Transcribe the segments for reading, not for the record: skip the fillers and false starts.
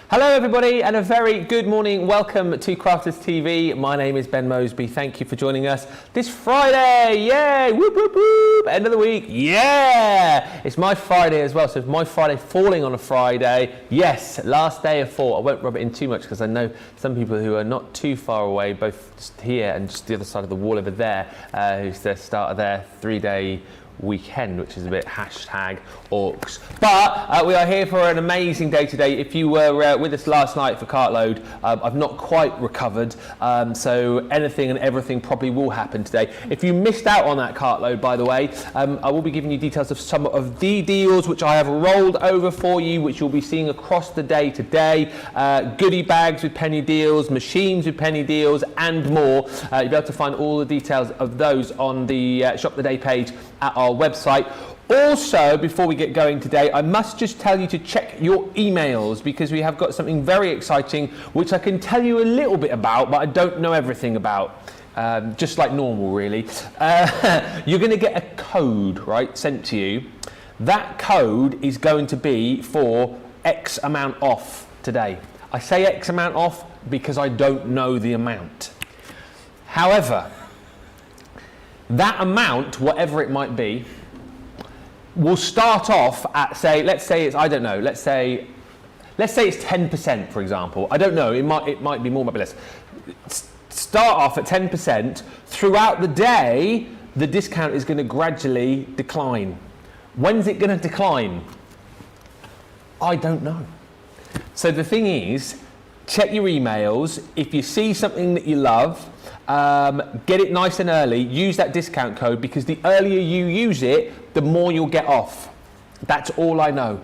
Hello everybody and a very good morning. Welcome to Crafters TV. My name is Ben Moseby. Thank you for joining us this Friday. Yay! Whoop, whoop, whoop. End of the week. Yeah! It's my Friday as well, so it's my Friday falling on a Friday. Yes, last day of fall. I won't rub it in too much because I know some people who are not too far away, both just here and just the other side of the wall over there, who's the start of their 3-day weekend, which is a bit #orcs. But we are here for an amazing day today. If you were with us last night for Cartload, I've not quite recovered, so anything and everything probably will happen today. If you missed out on that Cartload, by the way, I will be giving you details of some of the deals which I have rolled over for you, which you'll be seeing across the day today. Goodie bags with penny deals, machines with penny deals, and more. You'll be able to find all the details of those on the Shop the Day page at our website. Also, before we get going today, I must just tell you to check your emails because we have got something very exciting which I can tell you a little bit about, but I don't know everything about. Just like normal, really. You're going to get a code, right, sent to you. That code is going to be for X amount off today. I say X amount off because I don't know the amount. However, that amount, whatever it might be, will start off at, say, let's say it's, I don't know, let's say it's 10%, for example. I don't know, it might be more, might be less. Start off at 10%. Throughout the day, the discount is going to gradually decline. When's it going to decline? I don't know. So the thing is, check your emails. If you see something that you love, get it nice and early, use that discount code because the earlier you use it, the more you'll get off. That's all I know.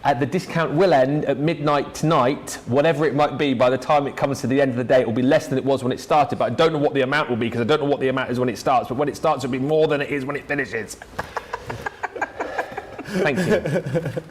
The discount will end at midnight tonight, whatever it might be. By the time it comes to the end of the day, it will be less than it was when it started, but I don't know what the amount will be because I don't know what the amount is when it starts, but when it starts it'll be more than it is when it finishes. Thank you.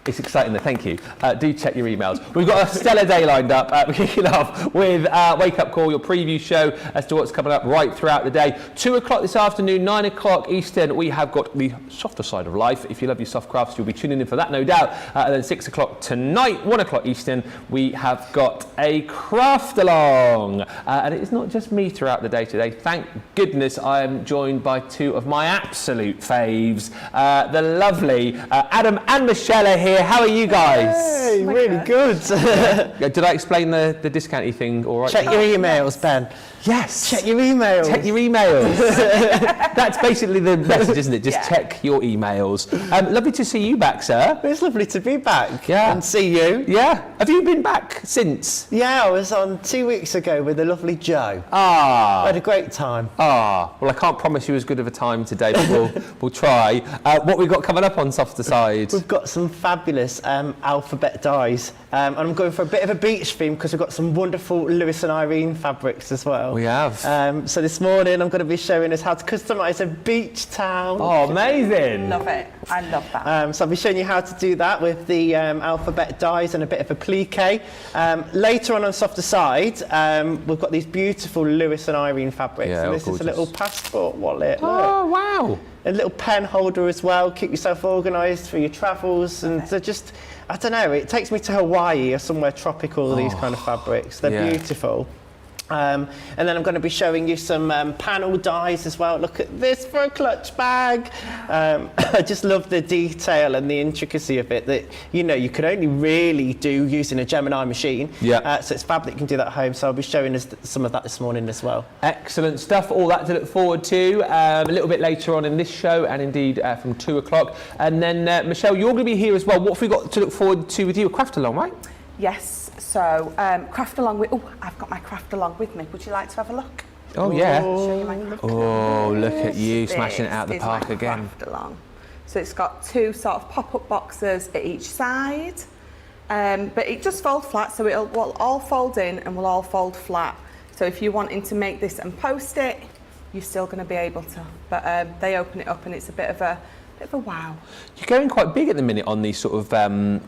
It's exciting though, thank you. Do check your emails. We've got a stellar day lined up. We're kicking off with Wake Up Call, your preview show as to what's coming up right throughout the day. 2 o'clock this afternoon, 9 o'clock Eastern, we have got the softer side of life. If you love your soft crafts, you'll be tuning in for that, no doubt. And then 6 o'clock tonight, 1 o'clock Eastern, we have got a craft along. And it's not just me throughout the day today. Thank goodness I am joined by two of my absolute faves. The lovely Adam and Michelle are here. How are you guys? Hey, really good. Did I explain the discounty thing all right? Check your emails, Ben. Yes. Check your emails. Check your emails. That's basically the message, isn't it? Just check your emails. Lovely to see you back, sir. It's lovely to be back. Yeah. And see you. Yeah. Have you been back since? Yeah, I was on 2 weeks ago with the lovely Joe. Ah. I had a great time. Ah. Well, I can't promise you as good of a time today, but we'll try. What we've got coming up on Softer Side? We've got some fabulous alphabet dyes. And I'm going for a bit of a beach theme because we've got some wonderful Lewis and Irene fabrics as well. We have. So this morning I'm going to be showing us how to customise a beach towel. Oh, amazing. Love it. I love that. So I'll be showing you how to do that with the alphabet dyes and a bit of a plique. Later on Softer Side, we've got these beautiful Lewis and Irene fabrics. Yeah, and this gorgeous. is a little passport wallet. Oh, Look. wow. A little pen holder as well. Keep yourself organised for your travels. And they're just, I don't know, it takes me to Hawaii or somewhere tropical, these kind of fabrics. They're beautiful. And then I'm going to be showing you some panel dyes as well. Look at this for a clutch bag. I just love the detail and the intricacy of it that, you know, you could only really do using a Gemini machine. Yeah. So it's fab that you can do that at home. So I'll be showing us some of that this morning as well. Excellent stuff. All that to look forward to a little bit later on in this show and indeed from 2 o'clock. And then, Michelle, you're going to be here as well. What have we got to look forward to with you? A craft along, right? Yes. So craft along with. Oh, I've got my craft along with me. Would you like to have a look? Oh, yeah. Show you my craft Oh, look at you This smashing it out the is park my again. Craft along. So it's got 2 sort of pop-up boxes at each side, but it just folds flat. So will all fold in and will all fold flat. So if you're wanting to make this and post it, you're still going to be able to. But they open it up and it's a bit of a wow. You're going quite big at the minute on these sort of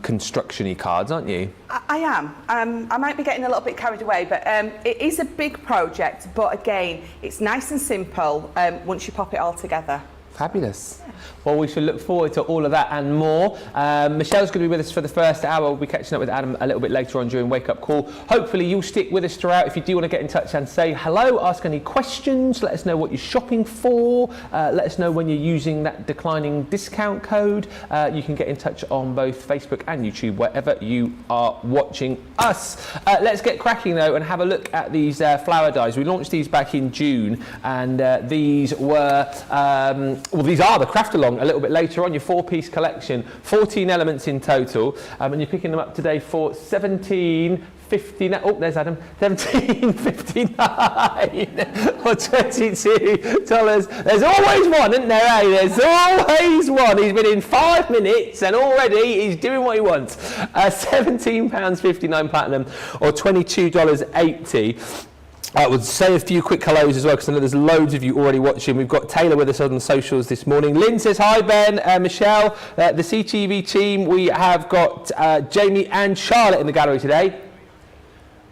construction-y cards, aren't you? I am. I might be getting a little bit carried away, but it is a big project. But again, it's nice and simple once you pop it all together. Fabulous. Well, we should look forward to all of that and more. Michelle's going to be with us for the first hour. We'll be catching up with Adam a little bit later on during Wake Up Call. Hopefully you'll stick with us throughout. If you do want to get in touch and say hello, ask any questions, let us know what you're shopping for, let us know when you're using that declining discount code. You can get in touch on both Facebook and YouTube, wherever you are watching us. Let's get cracking though and have a look at these flower dyes. We launched these back in June, and these were, well, these are the craft along a little bit later on, your 4-piece collection, 14 elements in total, and you're picking them up today for $17.59. Oh, there's Adam. $17.59 or $22. There's always one, isn't there? Eh? There's always one. He's been in 5 minutes and already he's doing what he wants. £17.59 platinum or $22.80. We'll say a few quick hellos as well, because I know there's loads of you already watching. We've got Taylor with us on the socials this morning. Lynn says hi, Ben. Michelle, the CTV team. We have got Jamie and Charlotte in the gallery today.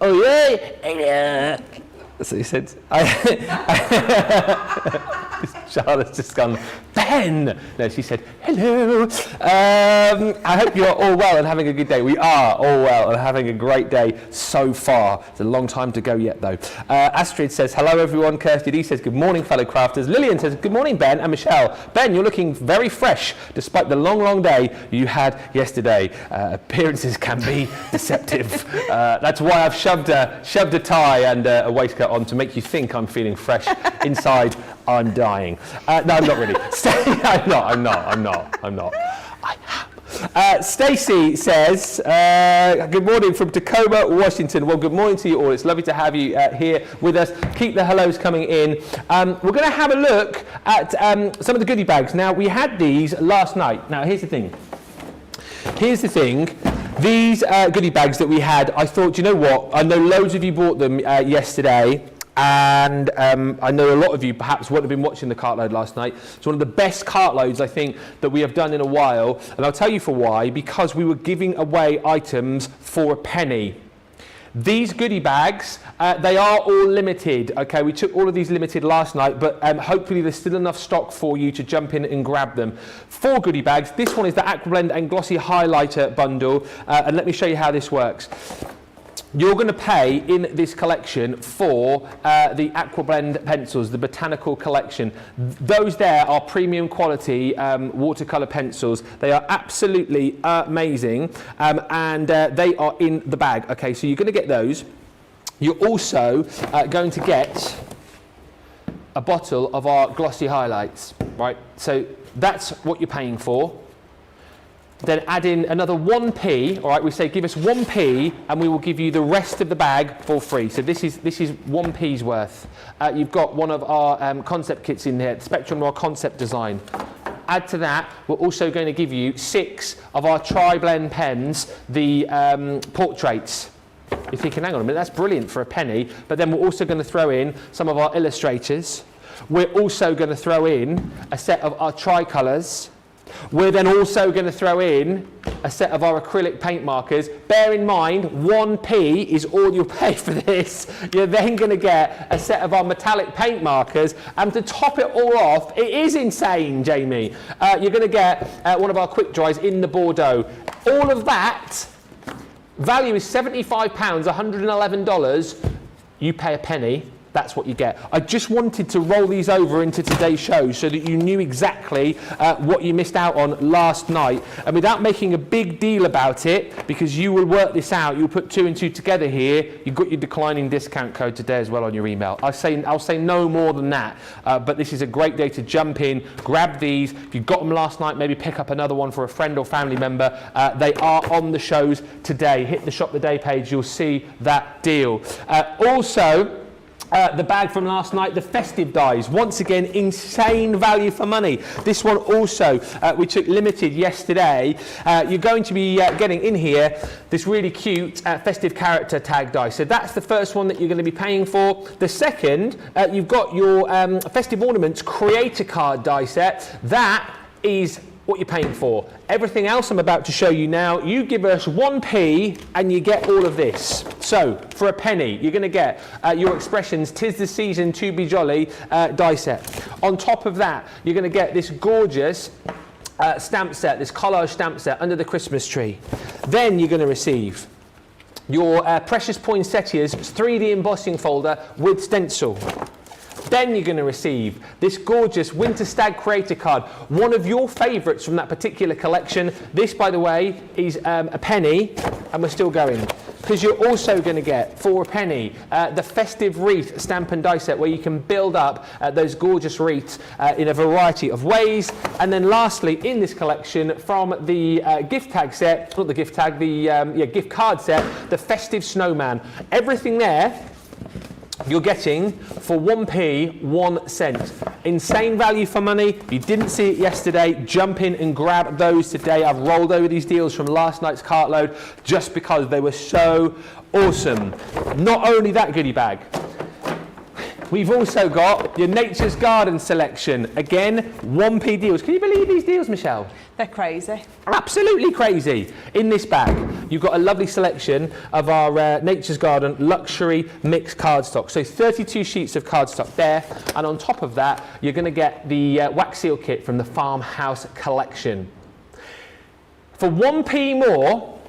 Oh yeah. That's what he said. Charlotte's just gone, Ben! No, she said, hello. I hope you're all well and having a good day. We are all well and having a great day so far. It's a long time to go yet, though. Astrid says, hello, everyone. Kirsty D says, good morning, fellow crafters. Lillian says, good morning, Ben and Michelle. Ben, you're looking very fresh, despite the long, long day you had yesterday. Appearances can be deceptive. That's why I've shoved a tie and a waistcoat on to make you think I'm feeling fresh. Inside, I'm dying. No, I'm not really. I'm not. I am. Stacey says, good morning from Tacoma, Washington. Well, good morning to you all. It's lovely to have you here with us. Keep the hellos coming in. We're going to have a look at some of the goodie bags. Now, we had these last night. Now, here's the thing. These goodie bags that we had, I thought, you know what? I know loads of you bought them yesterday. And I know a lot of you perhaps wouldn't have been watching the cartload last night. It's one of the best cartloads I think that we have done in a while. And I'll tell you for why. Because we were giving away items for a penny. These goodie bags, they are all limited. Okay, we took all of these limited last night, but hopefully there's still enough stock for you to jump in and grab them. 4 goodie bags. This one is the Aqua Blend and Glossy Highlighter bundle. And let me show you how this works. You're going to pay in this collection for the Aqua Blend pencils, the Botanical collection. Those there are premium quality watercolour pencils. They are absolutely amazing, and they are in the bag. Okay, so you're going to get those. You're also going to get a bottle of our glossy highlights, right? So that's what you're paying for. Then add in another 1p, all right, we say give us 1p and we will give you the rest of the bag for free. So this is 1p's worth. You've got one of our concept kits in here, Spectrum Noir Concept Design. Add to that, we're also going to give you 6 of our tri-blend pens, the portraits. You're thinking, hang on a minute, that's brilliant for a penny, but then we're also going to throw in some of our illustrators. We're also going to throw in a set of our tricolours. We're then also going to throw in a set of our acrylic paint markers. Bear in mind, 1p is all you'll pay for this. You're then going to get a set of our metallic paint markers, and to top it all off, it is insane, Jamie. You're going to get one of our quick dries in the Bordeaux. All of that value is £75, $111. You pay a penny. That's what you get. I just wanted to roll these over into today's show so that you knew exactly what you missed out on last night. And without making a big deal about it, because you will work this out, you'll put 2 and 2 together here, you've got your declining discount code today as well on your email. I'll say no more than that, but this is a great day to jump in, grab these. If you got them last night, maybe pick up another one for a friend or family member. They are on the shows today. Hit the Shop the Day page, you'll see that deal. Also, the bag from last night, the festive dies. Once again, insane value for money. This one also, we took limited yesterday. You're going to be getting in here this really cute festive character tag die. So that's the first one that you're going to be paying for. The second, you've got your festive ornaments creator card die set. That is what you're paying for. Everything else I'm about to show you now, you give us 1p and you get all of this. So for a penny, you're going to get your expressions, 'tis the season to be jolly die set. On top of that, you're going to get this gorgeous stamp set, this collage stamp set under the Christmas tree. Then you're going to receive your Precious Poinsettias 3D embossing folder with stencil. Then you're going to receive this gorgeous Winter Stag Creator card, one of your favourites from that particular collection. This, by the way, is a penny, and we're still going. Because you're also going to get, for a penny, the Festive Wreath stamp and die set, where you can build up those gorgeous wreaths in a variety of ways. And then lastly, in this collection, from the gift tag set, not the gift tag, the gift card set, the Festive Snowman. Everything there you're getting for 1p, 1 cent. Insane value for money. If you didn't see it yesterday, jump in and grab those today. I've rolled over these deals from last night's cartload just because they were so awesome. Not only that goodie bag, we've also got your Nature's Garden selection. Again, 1p deals. Can you believe these deals, Michelle? They're crazy. Absolutely crazy. In this bag, you've got a lovely selection of our Nature's Garden luxury mixed cardstock. So 32 sheets of cardstock there. And on top of that, you're going to get the wax seal kit from the Farmhouse collection. For 1p more,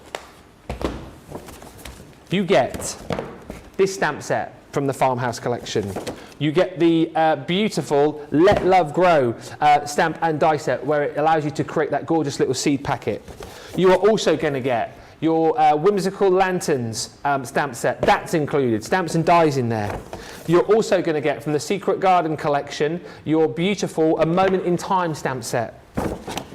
you get this stamp set from the Farmhouse collection. You get the beautiful Let Love Grow stamp and die set, where it allows you to create that gorgeous little seed packet. You are also going to get your Whimsical Lanterns stamp set. That's included, stamps and dies in there. You're also going to get from the Secret Garden collection your beautiful A Moment in Time stamp set.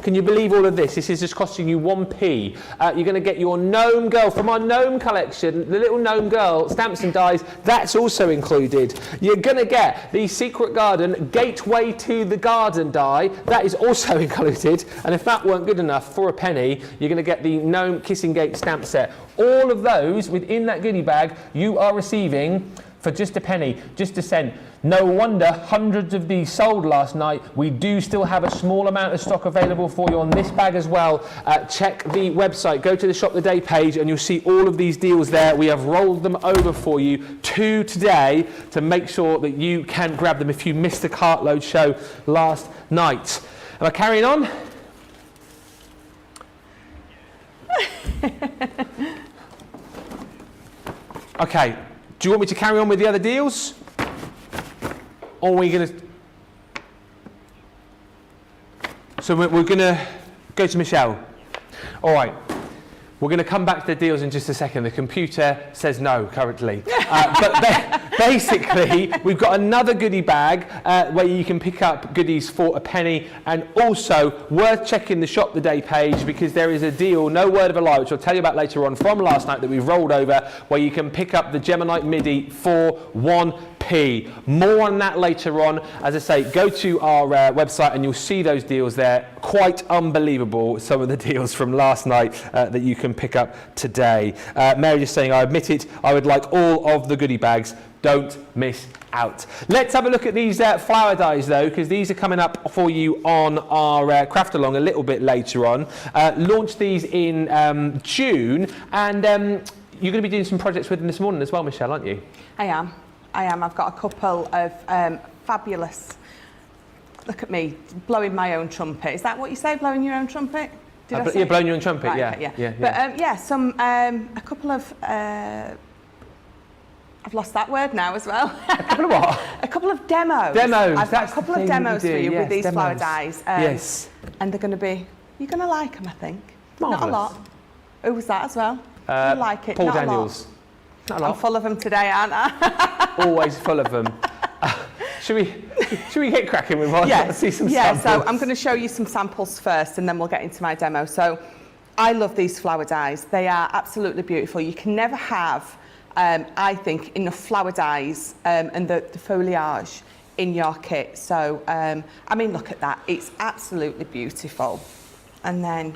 Can you believe all of this? This is just costing you 1p. You're going to get your Gnome Girl from our Gnome collection, the little Gnome Girl, stamps and dies, that's also included. You're going to get the Secret Garden Gateway to the Garden die, that is also included. And if that weren't good enough, for a penny, you're going to get the Gnome Kissing Gate stamp set. All of those within that goodie bag, you are receiving for just a penny, just a cent. No wonder hundreds of these sold last night. We do still have a small amount of stock available for you on this bag as well. Check the website, go to the Shop the Day page, and you'll see all of these deals there. We have rolled them over for you to today to make sure that you can grab them if you missed the cartload show last night. Am I carrying on? Okay. Do you want me to carry on with the other deals? Or are we going to... So we're going to go to Michelle. All right. We're going to come back to the deals in just a second. The computer says no currently. But basically, we've got another goodie bag where you can pick up goodies for a penny, and also worth checking the Shop the Day page because there is a deal, no word of a lie, which I'll tell you about later on from last night that we've rolled over, where you can pick up the Gemonite MIDI for 1p. More on that later on. As I say, go to our website and you'll see those deals there. Quite unbelievable, some of the deals from last night that you can pick up today. Mary just saying, I admit it, I would like all of the goodie bags. Don't miss out. Let's have a look at these flower dies though, because these are coming up for you on our craft along a little bit later on. Launched these in June, and you're going to be doing some projects with them this morning as well, Michelle, aren't you? I am. I've got a couple of fabulous, look at me, blowing my own trumpet. Is that what you say, blowing your own trumpet? Yeah, blowing your own trumpet, right, yeah. Okay, yeah. But a couple of, I've lost that word now as well. A couple of what? A couple of demos. Demos, I've got a couple of demos for you with these flower dies. Yes. And they're going to be, you're going to like them, I think. Marvellous. Not a lot. Who was that as well? You like it, Paul not Daniels. Not a lot. I'm full of them today, aren't I? Always full of them. Should we get cracking with one? Yeah. See some yeah, samples. So I'm going to show you some samples first and then we'll get into my demo. So I love these flower dies. They are absolutely beautiful. You can never have, I think, enough flower dies and the foliage in your kit. So, I mean, look at that. It's absolutely beautiful. And then,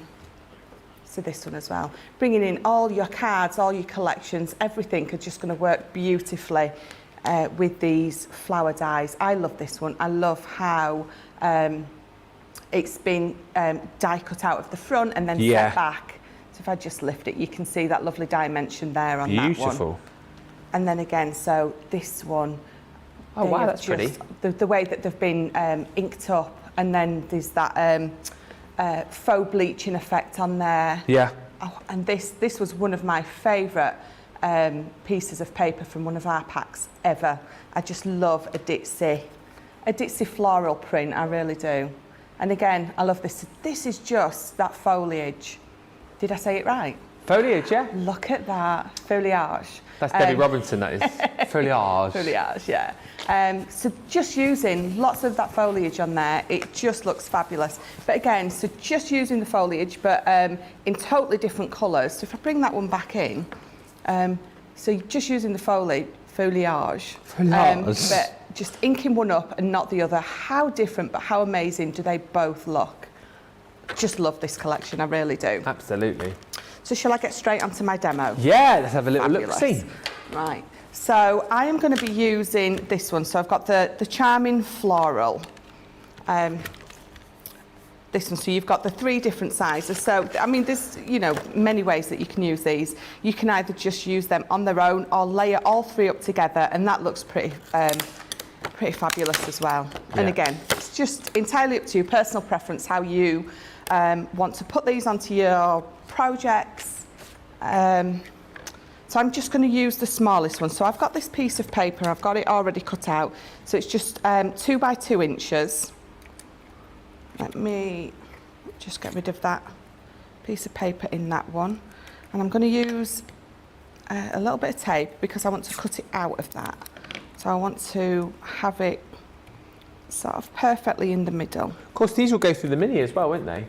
so this one as well. Bringing in all your cards, all your collections, everything are just going to work beautifully with these flower dies. I love this one. I love how it's been die cut out of the front and then set back. So if I just lift it, you can see that lovely dimension there on that one. Beautiful. And then again, so this one. Oh wow, that's pretty. The way that they've been inked up, and then there's that faux bleaching effect on there. Yeah. Oh, and this was one of my favourite pieces of paper from one of our packs ever. I just love a ditzy floral print, I really do. And again, I love this. This is just that foliage. Did I say it right? Foliage, yeah. Look at that, foliage. That's Debbie Robinson, that is. Foliage. Foliage, yeah. So just using lots of that foliage on there, it just looks fabulous. But again, so just using the foliage, but in totally different colours. So if I bring that one back in, so just using the foliage. But just inking one up and not the other. How different, but how amazing do they both look? Just love this collection, I really do. Absolutely. So shall I get straight onto my demo? Yeah, let's have a little look-see. Right, so I am going to be using this one. So I've got the Charming Floral. This one, so you've got the 3 different sizes. So, I mean, there's, you know, many ways that you can use these. You can either just use them on their own or layer all 3 up together, and that looks pretty fabulous as well. Yeah. And again, it's just entirely up to you, personal preference, how you want to put these onto your projects. So I'm just going to use the smallest one. So I've got this piece of paper, I've got it already cut out. So it's just 2 by 2 inches. Let me just get rid of that piece of paper in that one. And I'm going to use a little bit of tape because I want to cut it out of that. So I want to have it sort of perfectly in the middle. Of course, these will go through the mini as well, won't they?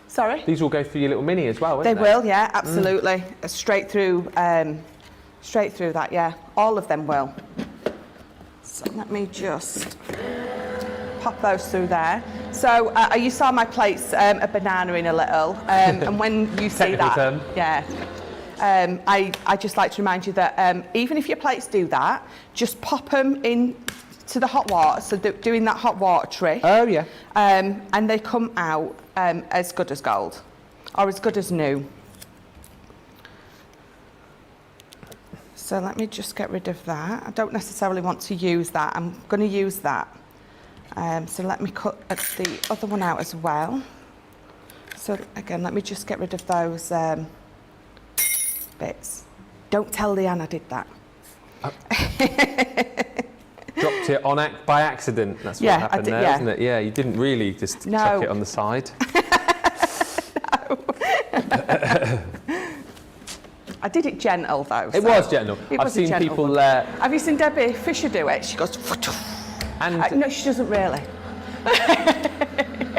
Sorry? These will go through your little mini as well, won't they? They will, yeah, absolutely. Straight through that, yeah. All of them will. So let me just pop those through there. So you saw my plates a banana in a little, and when you see that, term. Yeah. I just like to remind you that even if your plates do that, just pop them in to the hot water, so doing that hot water trick. Oh yeah. And they come out as good as gold, or as good as new. So let me just get rid of that. I don't necessarily want to use that. I'm going to use that. So let me cut the other one out as well. So again, let me just get rid of those bits. Don't tell Leanne I did that. Dropped it on by accident. That's what happened there, isn't it? Yeah, you didn't really just chuck it on the side. No. I did it gentle though. It was gentle. I've seen people. Have you seen Debbie Fisher do it? She goes. And no, she doesn't really.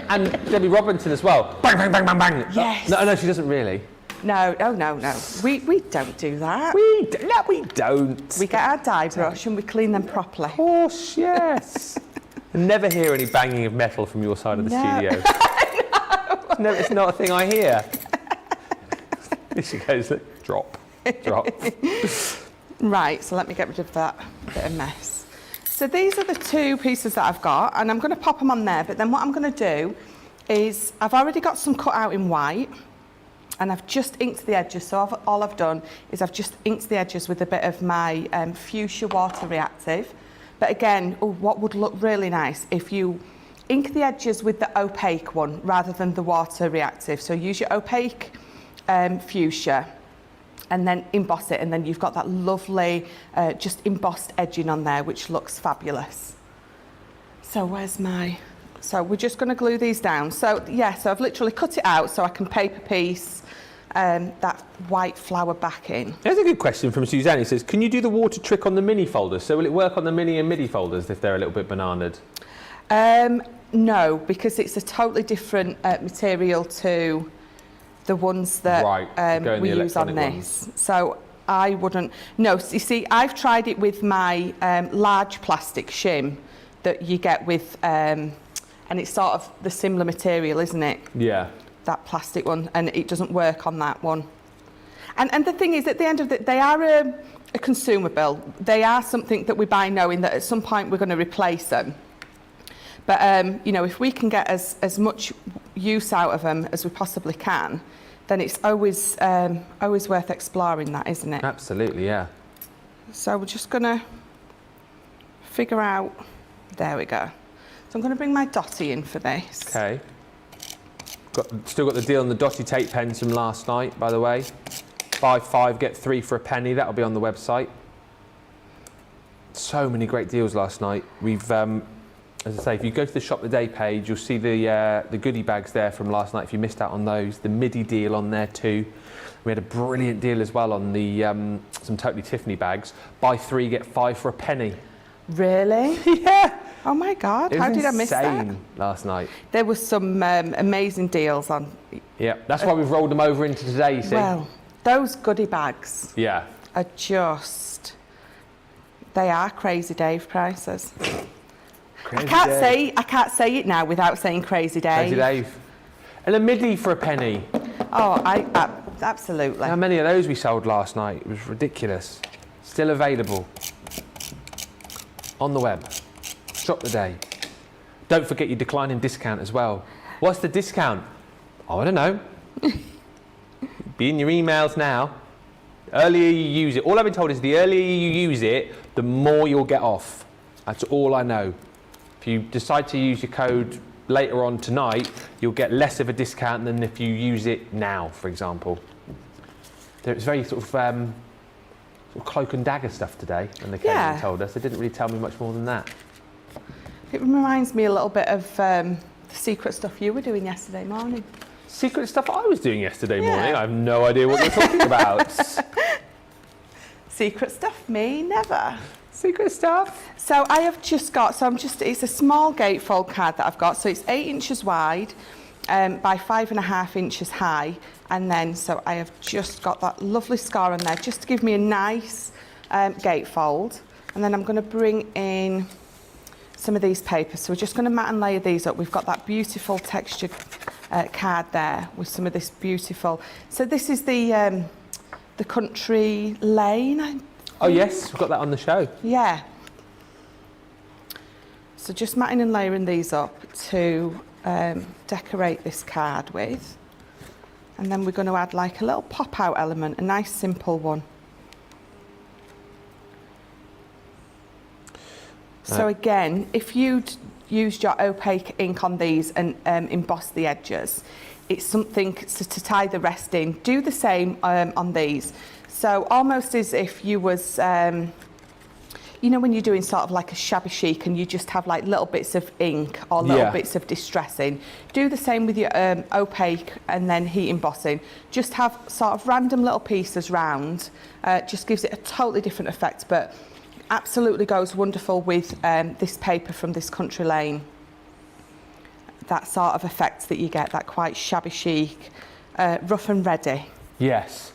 And Debbie Robinson as well. Bang, bang, bang, bang, bang. Yes. No, she doesn't really. No, oh no. We don't do that. No, we don't. We get our dye brush and we clean them properly. Of course, yes. Never hear any banging of metal from your side of the studio. No, it's not a thing I hear. Here she goes, look, drop. Right, so let me get rid of that bit of mess. So these are the 2 pieces that I've got, and I'm going to pop them on there, but then what I'm going to do is I've already got some cut out in white, and I've just inked the edges. So all I've done is I've just inked the edges with a bit of my fuchsia water reactive. But again, what would look really nice if you ink the edges with the opaque one rather than the water reactive. So use your opaque fuchsia and then emboss it, and then you've got that lovely just embossed edging on there, which looks fabulous. So so we're just going to glue these down. So yeah, so I've literally cut it out so I can paper piece that white flower back in. There's a good question from Suzanne. He says, can you do the water trick on the mini folders? So will it work on the mini and midi folders if they're a little bit bananaed? No, because it's a totally different material to the ones that we use on this. So I wouldn't. No, you see, I've tried it with my large plastic shim that you get with, and it's sort of the similar material, isn't it? Yeah. That plastic one, and it doesn't work on that one. And the thing is, at the end of it, they are a consumable. They are something that we buy knowing that at some point we're going to replace them. But, you know, if we can get as much use out of them as we possibly can, then it's always worth exploring that, isn't it? Absolutely, yeah. So we're just going to figure out, there we go. So I'm going to bring my dotty in for this. Okay. Still got the deal on the dotty tape pens from last night, by the way. 5 get 3 for a penny. That'll be on the website. So many great deals last night. We've, as I say, if you go to the Shop the Day page, you'll see the goodie bags there from last night if you missed out on those. The midi deal on there too. We had a brilliant deal as well on the some Totally Tiffany bags. Buy 3, get 5 for a penny. Really? Yeah. Oh my God, how did I miss that? It was insane last night. There was some amazing deals on. Yeah, that's why we've rolled them over into today, you see. Well, those goodie bags Yeah. are just, they are Crazy Dave prices. Crazy I can't say it now without saying Crazy Dave. Crazy Dave. And a midi for a penny. Oh, absolutely. How many of those we sold last night? It was ridiculous. Still available. On the web. Shop the Day. Don't forget your declining discount as well. What's the discount? Oh, I don't know. Be in your emails now. Earlier you use it. All I've been told is the earlier you use it, the more you'll get off. That's all I know. If you decide to use your code later on tonight, you'll get less of a discount than if you use it now, for example. It's very sort of cloak and dagger stuff today, and the Canadian told us. They didn't really tell me much more than that. It reminds me a little bit of the secret stuff you were doing yesterday morning. Secret stuff I was doing yesterday morning? I have no idea what you're talking about. Secret stuff, me, never. Secret stuff? So I have just got, it's a small gatefold card that I've got. So it's 8 inches wide by 5.5 inches high. And then, so I have just got that lovely scar on there just to give me a nice gatefold. And then I'm going to bring in some of these papers. So we're just going to mat and layer these up. We've got that beautiful textured card there with some of this beautiful. So this is the country lane. Oh yes, we've got that on the show. Yeah. So just matting and layering these up to decorate this card with. And then we're going to add like a little pop-out element, a nice simple one. So again, if you'd used your opaque ink on these and embossed the edges, it's something to tie the rest in. Do the same on these. So almost as if you was, you know, when you're doing sort of like a shabby chic and you just have like little bits of ink or little bits of distressing, do the same with your opaque and then heat embossing. Just have sort of random little pieces round, just gives it a totally different effect, but absolutely goes wonderful with this paper from this country lane. That sort of effect that you get, that quite shabby chic, rough and ready. Yes.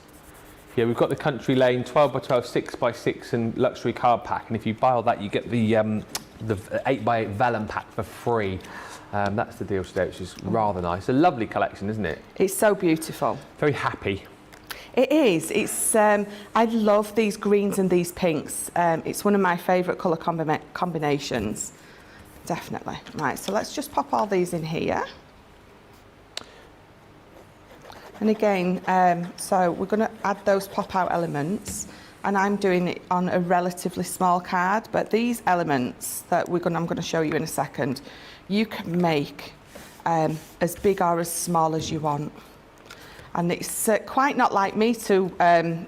Yeah, we've got the country lane 12 by 12, 6 by 6 and luxury card pack. And if you buy all that, you get the 8 by 8 vellum pack for free. That's the deal today, which is rather nice. A lovely collection, isn't it? It's so beautiful. Very happy. It is. It's. I love these greens and these pinks. It's one of my favourite colour combinations. Definitely. Right, so let's just pop all these in here. And again, so we're going to add those pop-out elements, and I'm doing it on a relatively small card, but these elements that I'm going to show you in a second, you can make as big or as small as you want. And it's quite not like me to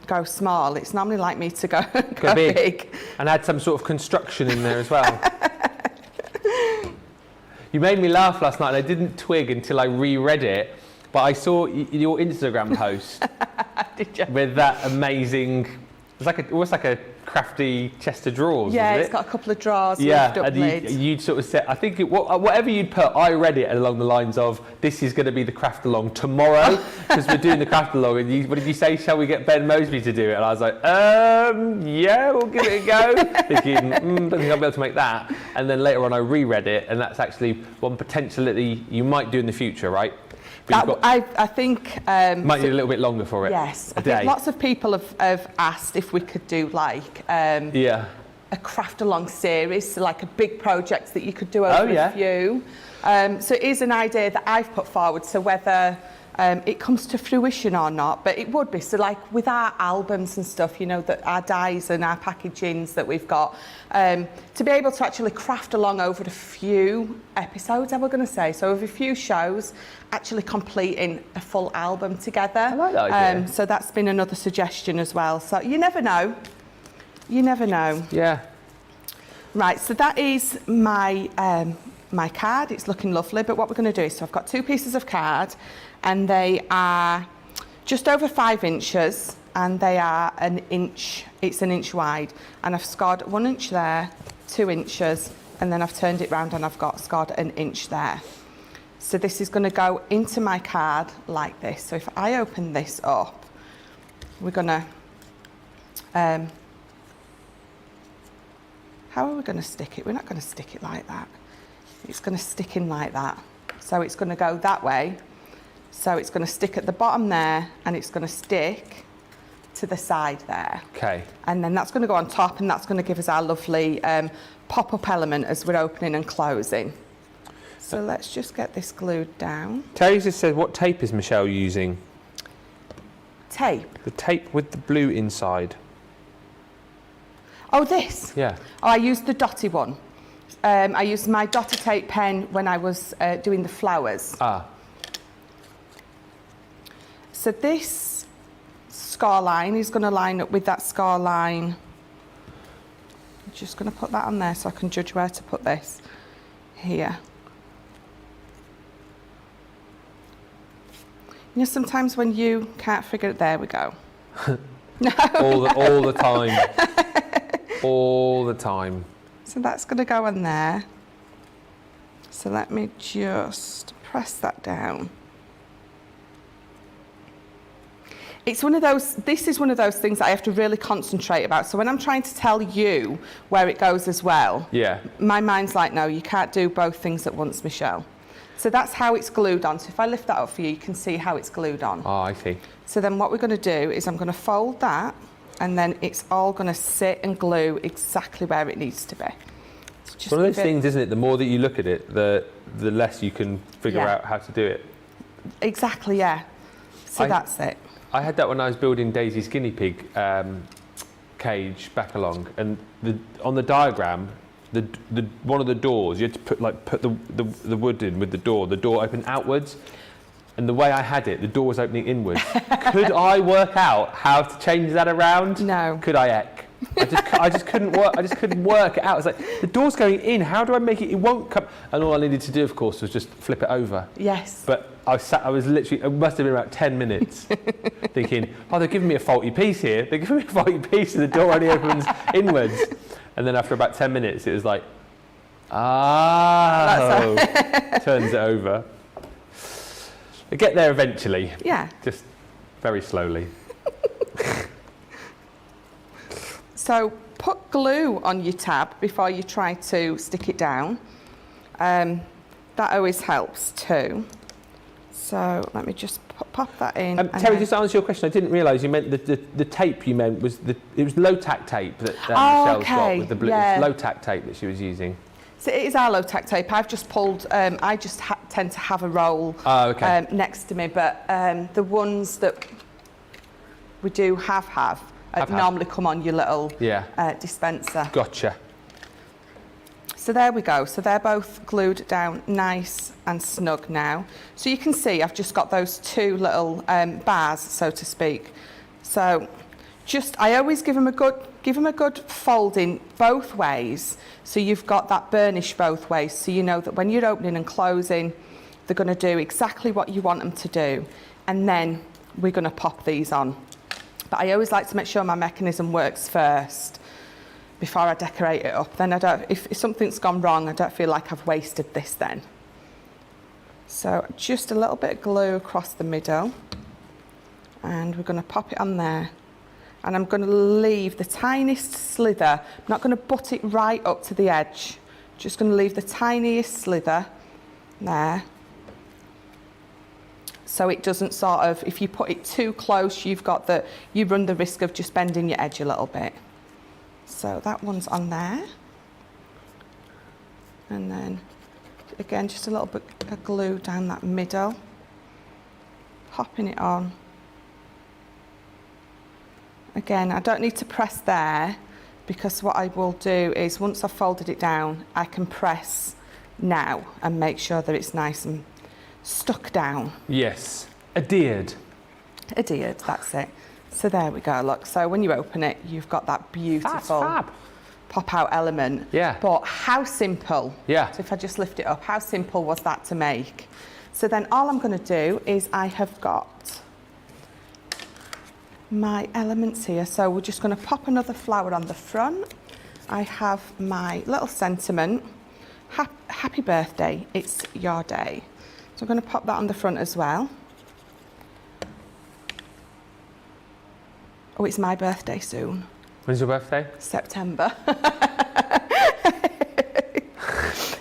go small. It's normally like me to go big. And add some sort of construction in there as well. You made me laugh last night, and I didn't twig until I reread it. But I saw your Instagram post with that amazing. It's almost like a crafty chest of drawers. Yeah, isn't it? It's got a couple of drawers. Yeah, lift up and lids. you'd sort of said, I think whatever you'd put, I read it along the lines of, "This is going to be the craft along tomorrow," because we're doing the craft along. And what did you say? Shall we get Ben Moseby to do it? And I was like, yeah, we'll give it a go. Thinking, don't think I'll be able to make that. And then later on, I reread it, and that's actually one potentially you might do in the future, right? I think might need a little bit longer for it. Yes, a I day. think lots of people have asked if we could do like a craft along series, so like a big project that you could do over a few. So it is an idea that I've put forward, so whether it comes to fruition or not, but it would be. So like with our albums and stuff, you know, that our dies and our packagings that we've got, to be able to actually craft along over a few episodes, I was going to say, so over a few shows, actually completing a full album together. I like that idea. So that's been another suggestion as well. So you never know. You never know. Yeah. Right, so that is my my card. It's looking lovely, but what we're going to do is, so I've got 2 pieces of card, and they are just over 5 inches, and they are an inch. It's an inch wide, and I've scored 1 inch there, 2 inches, and then I've turned it round and I've scored an inch there. So this is going to go into my card like this. So if I open this up, we're going to how are we going to stick it? We're not going to stick it like that. It's going to stick in like that. So it's going to go that way. So it's going to stick at the bottom there, and it's going to stick to the side there. Okay. And then that's going to go on top, and that's going to give us our lovely pop-up element as we're opening and closing. So let's just get this glued down. Terry just said, what tape is Michelle using? Tape. The tape with the blue inside. Oh, this? Yeah. Oh, I used the dotty one. I used my dotty tape pen when I was doing the flowers. Ah. So this score line is going to line up with that score line. I'm just going to put that on there so I can judge where to put this. Here. You know, sometimes when you can't figure it, there we go. all the time. All the time. So that's going to go on there. So let me just press that down. It's one of those, this is one of those things that I have to really concentrate about. So when I'm trying to tell you where it goes as well, yeah, my mind's like, no, you can't do both things at once, Michelle. So that's how it's glued on. So if I lift that up for you, you can see how it's glued on. Oh, I see. So then what we're going to do is I'm going to fold that, and then it's all going to sit and glue exactly where it needs to be. So It's one of those things, isn't it? The more that you look at it, the less you can figure out how to do it. Exactly, yeah. So that's it. I had that when I was building Daisy's guinea pig cage back along, and on the diagram, the one of the doors, you had to put the wood in with the door opened outwards. And the way I had it, the door was opening inwards. Could I work out how to change that around? No. Could I heck? I just couldn't work. I just couldn't work it out. It's like the door's going in. How do I make it? It won't come. And all I needed to do, of course, was just flip it over. Yes. But I was literally. It must have been about 10 minutes, thinking, oh, they're giving me a faulty piece here. They're giving me a faulty piece, and the door only opens inwards. And then after about 10 minutes, it was like, turns it over. I get there eventually. Yeah. Just very slowly. So put glue on your tab before you try to stick it down. That always helps too. So let me just pop that in. Terry, just to answer your question, I didn't realise you meant the tape you meant was it was low-tack tape that Michelle's got with the blue. Yeah. It's low-tack tape that she was using. So it is our low-tack tape. I've just pulled, I just tend to have a roll next to me, but the ones that we do have normally come on your little dispenser. Gotcha. So there we go. So they're both glued down nice and snug now. So you can see I've just got those 2 little bars, so to speak. So I always give them a good folding both ways, so you've got that burnish both ways, so you know that when you're opening and closing, they're going to do exactly what you want them to do, and then we're going to pop these on. But I always like to make sure my mechanism works first before I decorate it up. Then if something's gone wrong, I don't feel like I've wasted this then. So just a little bit of glue across the middle, and we're going to pop it on there. And I'm going to leave the tiniest slither. I'm not going to butt it right up to the edge. Just going to leave the tiniest slither there. So it doesn't sort of, if you put it too close, you run the risk of just bending your edge a little bit. So that one's on there. And then, again, just a little bit of glue down that middle. Popping it on. Again, I don't need to press there, because what I will do is once I've folded it down, I can press now and make sure that it's nice and stuck down. Yes, adhered. Adhered, that's it. So there we go, look. So when you open it, you've got that beautiful pop-out element. Yeah. But how simple. Yeah. So if I just lift it up, how simple was that to make? So then all I'm going to do is I have got my elements here. So we're just going to pop another flower on the front. I have my little sentiment. Happy birthday, it's your day. So I'm going to pop that on the front as well. Oh, it's my birthday soon. When's your birthday? September.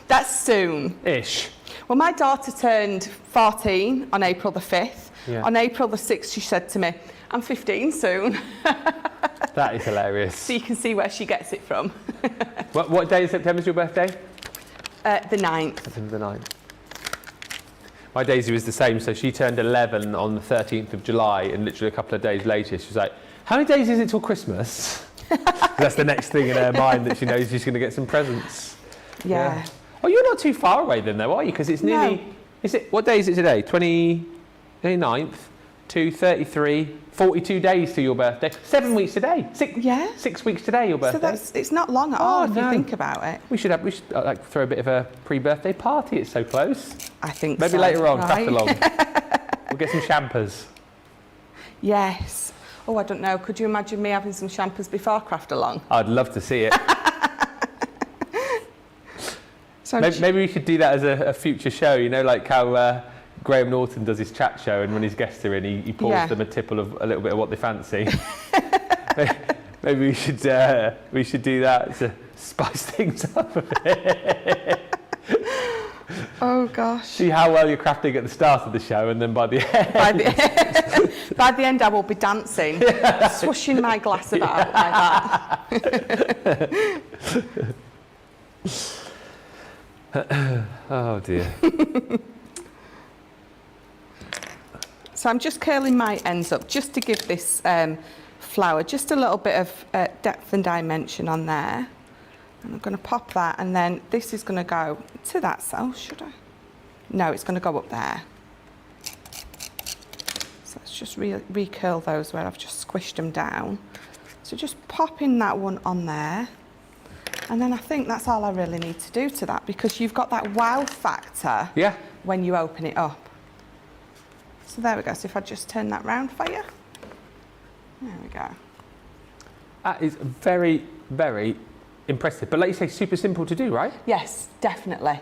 That's soon. Ish. Well, my daughter turned 14 on April the 5th. Yeah. On April the 6th, she said to me, I'm 15 soon. That is hilarious. So you can see where she gets it from. What day in September is your birthday? The 9th. September the 9th. My Daisy was the same, so she turned 11 on the 13th of July, and literally a couple of days later, she was like, how many days is it till Christmas? That's the next thing in her mind, that she knows she's going to get some presents. Yeah. Oh, you're not too far away then, though, are you? Because it's nearly... No. Is it? What day is it today? 29th, 33, 42 days to your birthday. 7 weeks today. 6 weeks today, your birthday. So it's not long at all if you think about it. We should like throw a bit of a pre-birthday party. It's so close. I think Maybe so, later on, right? craft along. We'll get some champers. Yes. Oh, I don't know. Could you imagine me having some champers before craft along? I'd love to see it. So maybe we should do that as a future show, you know, like how Graham Norton does his chat show, and when his guests are in, he pours them a little bit of what they fancy. Maybe we should do that to spice things up a bit. Oh gosh. See how well you're crafting at the start of the show, and then by the end... By the end I will be dancing, swooshing my glass about like that. Oh dear. So I'm just curling my ends up just to give this flower just a little bit of depth and dimension on there. And I'm going to pop that, and then this is going to go to that cell, should I? No, it's going to go up there. So let's just recurl those where I've just squished them down. So just popping that one on there. And then I think that's all I really need to do to that, because you've got that wow factor when you open it up. So there we go. So if I just turn that round for you. There we go. That is very, very impressive. But like you say, super simple to do, right? Yes, definitely.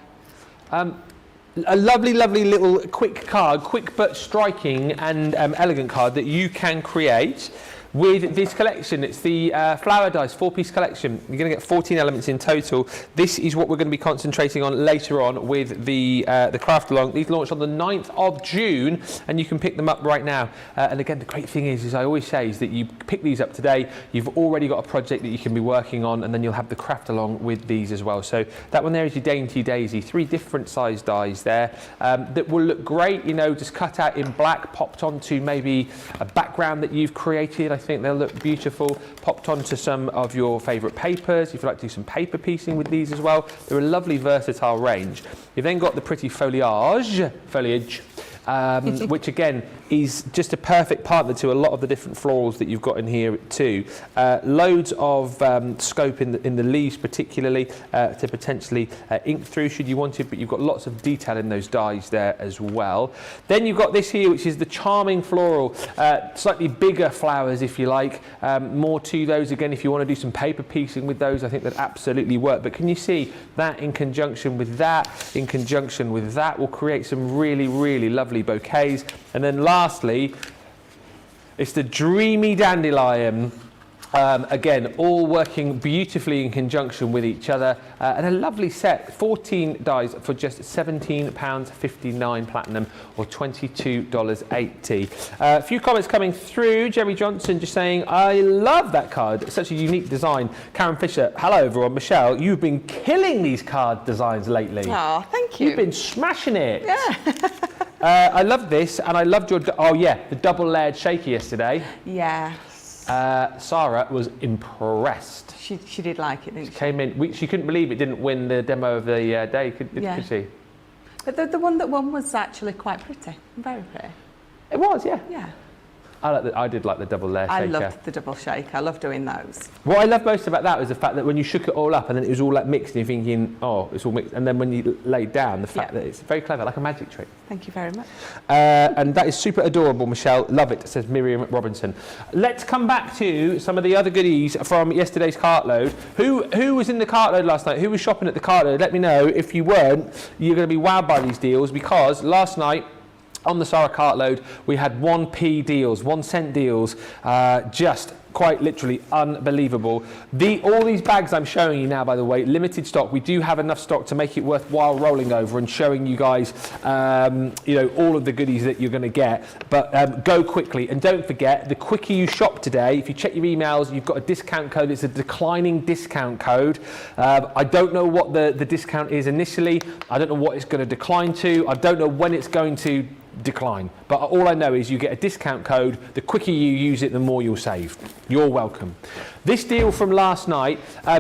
A lovely, lovely little quick card, quick but striking and elegant card that you can create with this collection. It's the flower dies 4-piece collection. You're going to get 14 elements in total. This is what we're going to be concentrating on later on with the craft along. These launched on the 9th of June, and you can pick them up right now. And again, the great thing is I always say, is that you pick these up today, you've already got a project that you can be working on, and then you'll have the craft along with these as well. So that one there is your Dainty Daisy, 3 different size dies there that will look great, you know, just cut out in black, popped onto maybe a background that you've created. I think they'll look beautiful, popped onto some of your favourite papers. If you'd like to do some paper piecing with these as well, they're a lovely versatile range. You've then got the pretty foliage, which again is just a perfect partner to a lot of the different florals that you've got in here too. Loads of scope in the leaves particularly to potentially ink through should you want to, but you've got lots of detail in those dies there as well. Then you've got this here, which is the charming floral, slightly bigger flowers if you like, more to those. Again, if you want to do some paper piecing with those, I think that absolutely work. But can you see that in conjunction with that, will create some really, really lovely bouquets. And then lastly, it's the dreamy dandelion Again, all working beautifully in conjunction with each other, and a lovely set. 14 dies for just £17.59 platinum, or $22.80. A few comments coming through. Jerry Johnson just saying, I love that card. It's such a unique design. Karen Fisher, hello everyone. Michelle, you've been killing these card designs lately. Oh, thank you. You've been smashing it. Yeah. I love this, and I loved your, the double layered shaker yesterday. Yeah. Sarah was impressed. She did like it, didn't she? Came in. She couldn't believe it didn't win the demo of the day, could she? But the one that won was actually quite pretty. Very pretty. It was, yeah. Yeah. I did like the double layer shaker. I loved the double shake. I love doing those. What I love most about that was the fact that when you shook it all up and then it was all like mixed, and you're thinking, oh, it's all mixed. And then when you laid down, the fact that it's very clever, like a magic trick. Thank you very much. And that is super adorable, Michelle. Love it, says Miriam Robinson. Let's come back to some of the other goodies from yesterday's cartload. Who was in the cartload last night? Who was shopping at the cartload? Let me know. If you weren't, you're going to be wowed by these deals, because last night, on the Sarah cartload, we had 1p deals, 1 cent deals, just quite literally unbelievable. All these bags I'm showing you now, by the way, limited stock. We do have enough stock to make it worthwhile rolling over and showing you guys, all of the goodies that you're going to get. But go quickly, and don't forget, the quicker you shop today, if you check your emails, you've got a discount code. It's a declining discount code. I don't know what the discount is initially. I don't know what it's going to decline to. I don't know when it's going to decline, but all I know is you get a discount code. The quicker you use it, the more you'll save. You're welcome. This deal from last night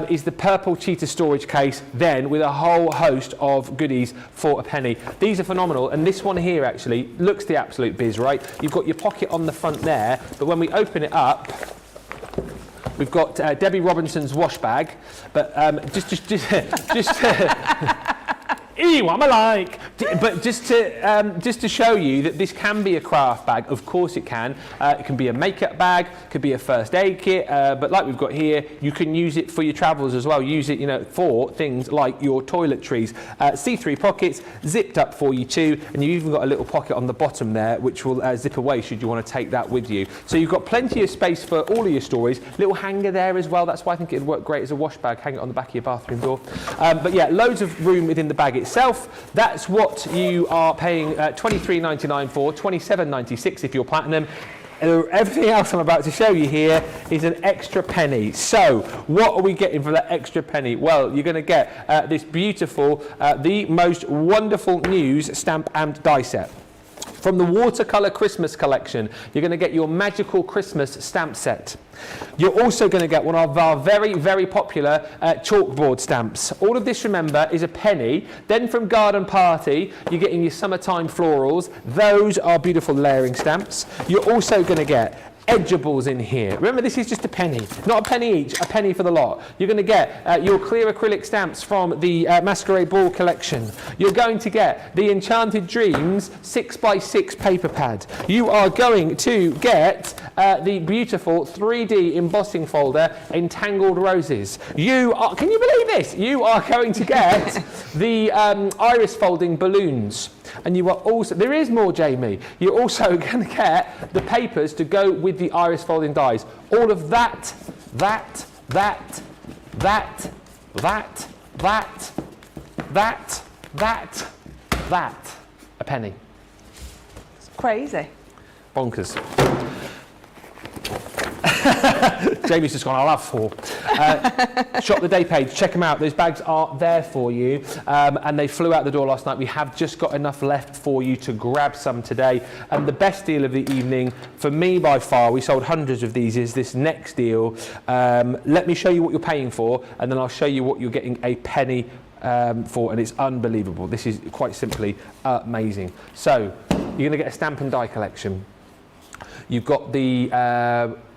is the purple cheetah storage case, then with a whole host of goodies for a penny. These are phenomenal, and this one here actually looks the absolute biz, right? You've got your pocket on the front there, but when we open it up, we've got Debbie Robinson's wash bag, but just ew, I'm alike. But just to show you that this can be a craft bag. Of course it can. It can be a makeup bag, could be a first aid kit, but like we've got here, you can use it for your travels as well. Use it, for things like your toiletries. C3 pockets, zipped up for you too, and you've even got a little pocket on the bottom there, which will zip away should you want to take that with you. So you've got plenty of space for all of your stories. Little hanger there as well. That's why I think it'd work great as a wash bag. Hang it on the back of your bathroom door. But yeah, loads of room within the bag itself. That's what you are paying $23.99 for, $27.96 if you're platinum. Everything else I'm about to show you here is an extra penny. So what are we getting for that extra penny? Well, you're going to get this beautiful, the most wonderful news stamp and die set. From the Watercolour Christmas collection, you're going to get your Magical Christmas stamp set. You're also going to get one of our very, very popular chalkboard stamps. All of this, remember, is a penny. Then from Garden Party, you're getting your Summertime Florals. Those are beautiful layering stamps. You're also going to get edgeables in here. Remember, this is just a penny, not a penny each, a penny for the lot. You're going to get your clear acrylic stamps from the Masquerade Ball collection. You're going to get the Enchanted Dreams 6x6 paper pad. You are going to get the beautiful 3D embossing folder, Entangled Roses. You are, can you believe this? You are going to get the iris folding balloons. And you are also, there is more, Jamie. You're also going to get the papers to go with the iris folding dies. All of that, a penny. It's crazy. Bonkers. Jamie's just gone, I'll have 4. Shop the day page, check them out. Those bags are there for you, and they flew out the door last night. We have just got enough left for you to grab some today. And the best deal of the evening, for me by far, we sold hundreds of these, is this next deal. Let me show you what you're paying for, and then I'll show you what you're getting a penny for, and it's unbelievable. This is quite simply amazing. So you're going to get a stamp and die collection. You've got the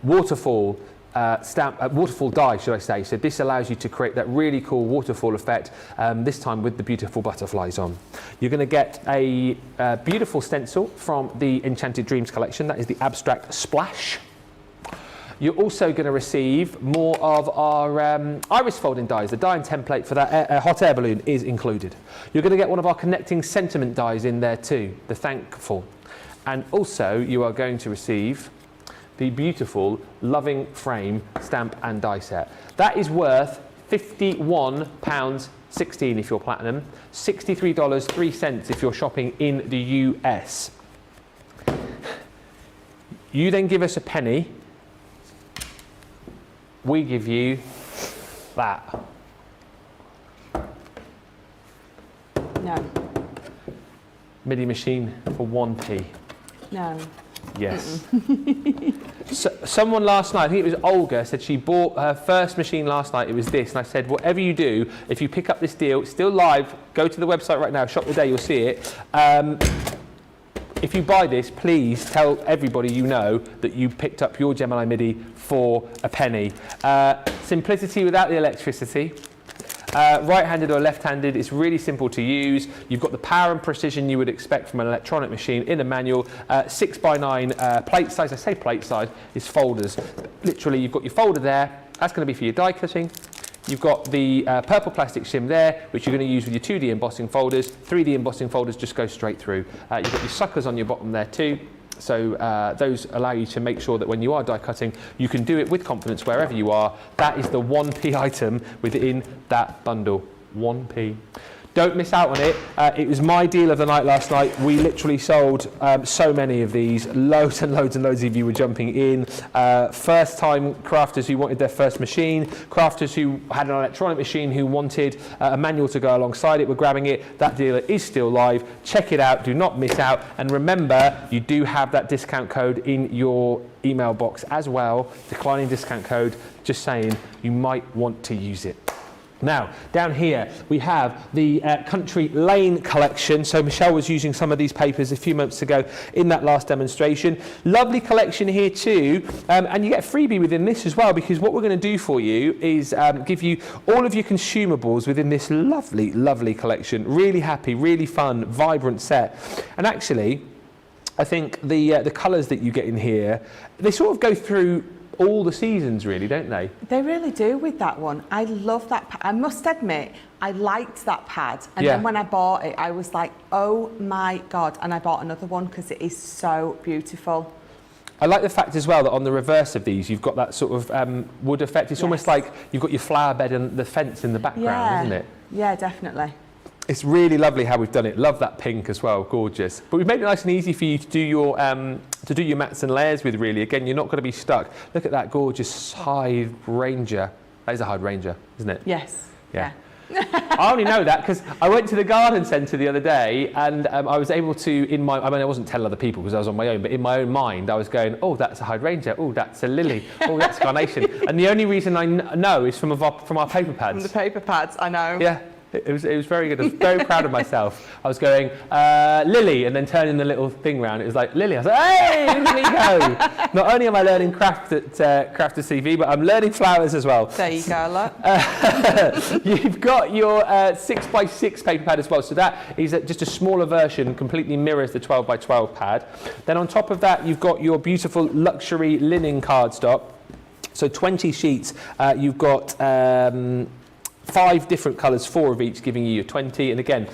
waterfall waterfall die, should I say. So this allows you to create that really cool waterfall effect, this time with the beautiful butterflies on. You're going to get a beautiful stencil from the Enchanted Dreams collection. That is the Abstract Splash. You're also going to receive more of our iris folding dies. The die and template for that hot air balloon is included. You're going to get one of our connecting sentiment dies in there too, the Thankful. And also you are going to receive the beautiful Loving Frame stamp and die set. That is worth £51.16 if you're platinum, $63.03 if you're shopping in the US. You then give us a penny, we give you that. No. MIDI machine for 1p. No. Yes. So, someone last night, I think it was Olga, said she bought her first machine last night. It was this, and I said, whatever you do, if you pick up this deal, it's still live. Go to the website right now, shop the day, you'll see it. If you buy this, please tell everybody you know that you picked up your Gemini MIDI for a penny. Simplicity without the electricity. Right-handed or left-handed, it's really simple to use. You've got the power and precision you would expect from an electronic machine in a manual. 6x9 plate size. I say plate size, it's folders. Literally, you've got your folder there. That's going to be for your die cutting. You've got the purple plastic shim there, which you're going to use with your 2D embossing folders. 3D embossing folders just go straight through. You've got your suckers on your bottom there too. So those allow you to make sure that when you are die cutting, you can do it with confidence wherever you are. That is the 1p item within that bundle. 1p. Don't miss out on it. It was my deal of the night last night. We literally sold so many of these. Loads and loads and loads of you were jumping in. First time crafters who wanted their first machine. Crafters who had an electronic machine who wanted a manual to go alongside it were grabbing it. That deal is still live. Check it out. Do not miss out. And remember, you do have that discount code in your email box as well. Declining discount code. Just saying, you might want to use it. Now, down here, we have the Country Lane collection. So Michelle was using some of these papers a few months ago in that last demonstration. Lovely collection here too. And you get a freebie within this as well, because what we're going to do for you is give you all of your consumables within this lovely, lovely collection. Really happy, really fun, vibrant set. And actually, I think the colours that you get in here, they sort of go through all the seasons really, don't they? They really do with that one. I love that pad. I must admit, I liked that pad. And then when I bought it, I was like, oh my God. And I bought another one because it is so beautiful. I like the fact as well that on the reverse of these, you've got that sort of wood effect. It's almost like you've got your flower bed and the fence in the background, isn't it? Yeah, definitely. It's really lovely how we've done it. Love that pink as well, gorgeous. But we've made it nice and easy for you to do your mats and layers with. Really, again, you're not going to be stuck. Look at that gorgeous hydrangea. That is a hydrangea, isn't it? Yes. Yeah. I only know that because I went to the garden centre the other day and I was able to, I wasn't telling other people because I was on my own, but in my own mind I was going, oh, that's a hydrangea, oh, that's a lily, oh, that's carnation. And the only reason I know is from our paper pads. From the paper pads, I know. Yeah. It was very good. I was very proud of myself. I was going, Lily, and then turning the little thing round. It was like, Lily. I was like, hey, there you go. Not only am I learning craft at Crafters TV, but I'm learning flowers as well. There you go, look. You've got your 6x6 paper pad as well. So that is just a smaller version, completely mirrors the 12x12 pad. Then on top of that, you've got your beautiful luxury linen cardstock. So 20 sheets. You've got 5 different colours, 4 of each, giving you your 20. And again,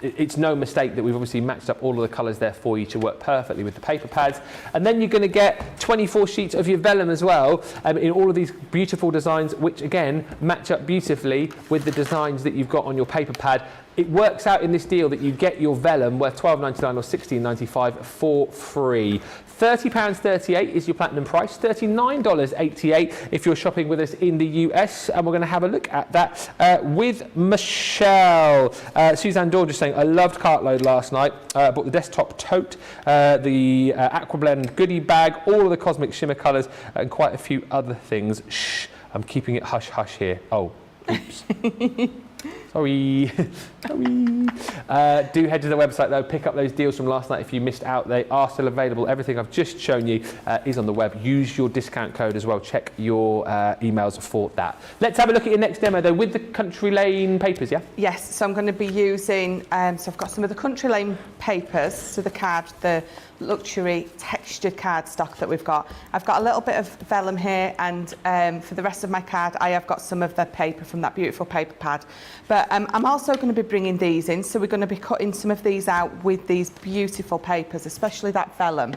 it's no mistake that we've obviously matched up all of the colours there for you to work perfectly with the paper pads. And then you're going to get 24 sheets of your vellum as well, in all of these beautiful designs, which again match up beautifully with the designs that you've got on your paper pad. It works out in this deal that you get your vellum worth £12.99 or $16.95 for free. £30.38 is your platinum price, $39.88 if you're shopping with us in the US. And we're going to have a look at that with Michelle. Suzanne Dorr just saying, I loved Cartload last night. Bought the desktop tote, the Aquablend goodie bag, all of the Cosmic Shimmer colours, and quite a few other things. Shh, I'm keeping it hush-hush here. Oh, oops. Sorry. Sorry. Do head to the website though, pick up those deals from last night if you missed out. They are still available. Everything I've just shown you is on the web. Use your discount code as well. Check your emails for that. Let's have a look at your next demo though with the Country Lane papers, yeah? Yes, so I'm going to be using, so I've got some of the Country Lane papers, so the luxury textured cardstock that we've got. I've got a little bit of vellum here, and for the rest of my card I have got some of the paper from that beautiful paper pad. But I'm also going to be bringing these in, so we're going to be cutting some of these out with these beautiful papers, especially that vellum.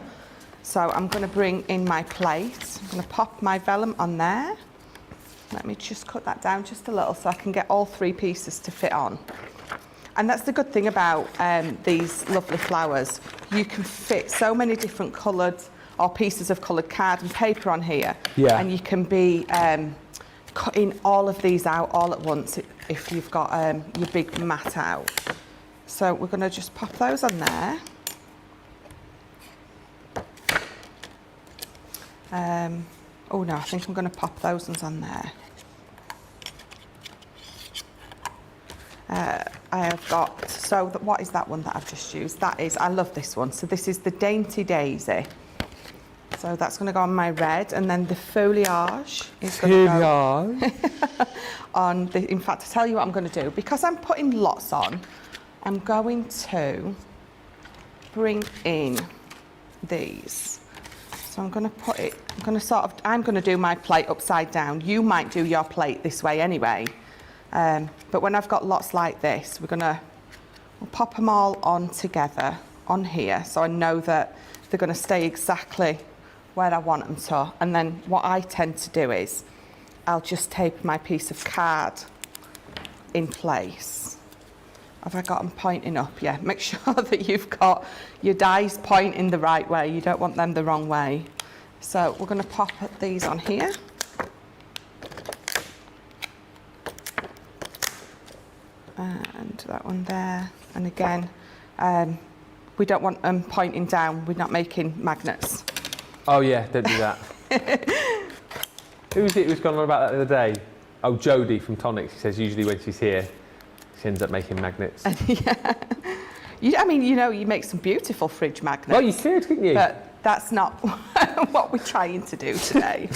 So I'm going to bring in my plate. I'm going to pop my vellum on there. Let me just cut that down just a little so I can get all 3 pieces to fit on. And that's the good thing about these lovely flowers. You can fit so many different coloured or pieces of coloured card and paper on here. Yeah. And you can be cutting all of these out all at once if you've got your big mat out. So we're going to just pop those on there. Oh no, I think I'm going to pop those ones on there. I have got, so what is that one that I've just used? That is, I love this one. So this is the Dainty Daisy. So that's going to go on my red, and then the foliage is going to go on the, in fact, I'll tell you what I'm going to do. Because I'm putting lots on, I'm going to bring in these. So I'm going to put it, I'm going to do my plate upside down. You might do your plate this way anyway. But when I've got lots like this, we'll pop them all on together on here. So I know that they're going to stay exactly where I want them to. And then what I tend to do is I'll just tape my piece of card in place. Have I got them pointing up? Yeah, make sure that you've got your dies pointing the right way. You don't want them the wrong way. So we're going to pop these on here. And that one there. And again, we don't want them pointing down. We're not making magnets. Oh yeah, don't do that. Who was it who was going on about that the other day? Oh, Jodie from Tonics. She says usually when she's here, she ends up making magnets. Yeah. I mean, you know, you make some beautiful fridge magnets. Well, you could, couldn't you? But that's not what we're trying to do today.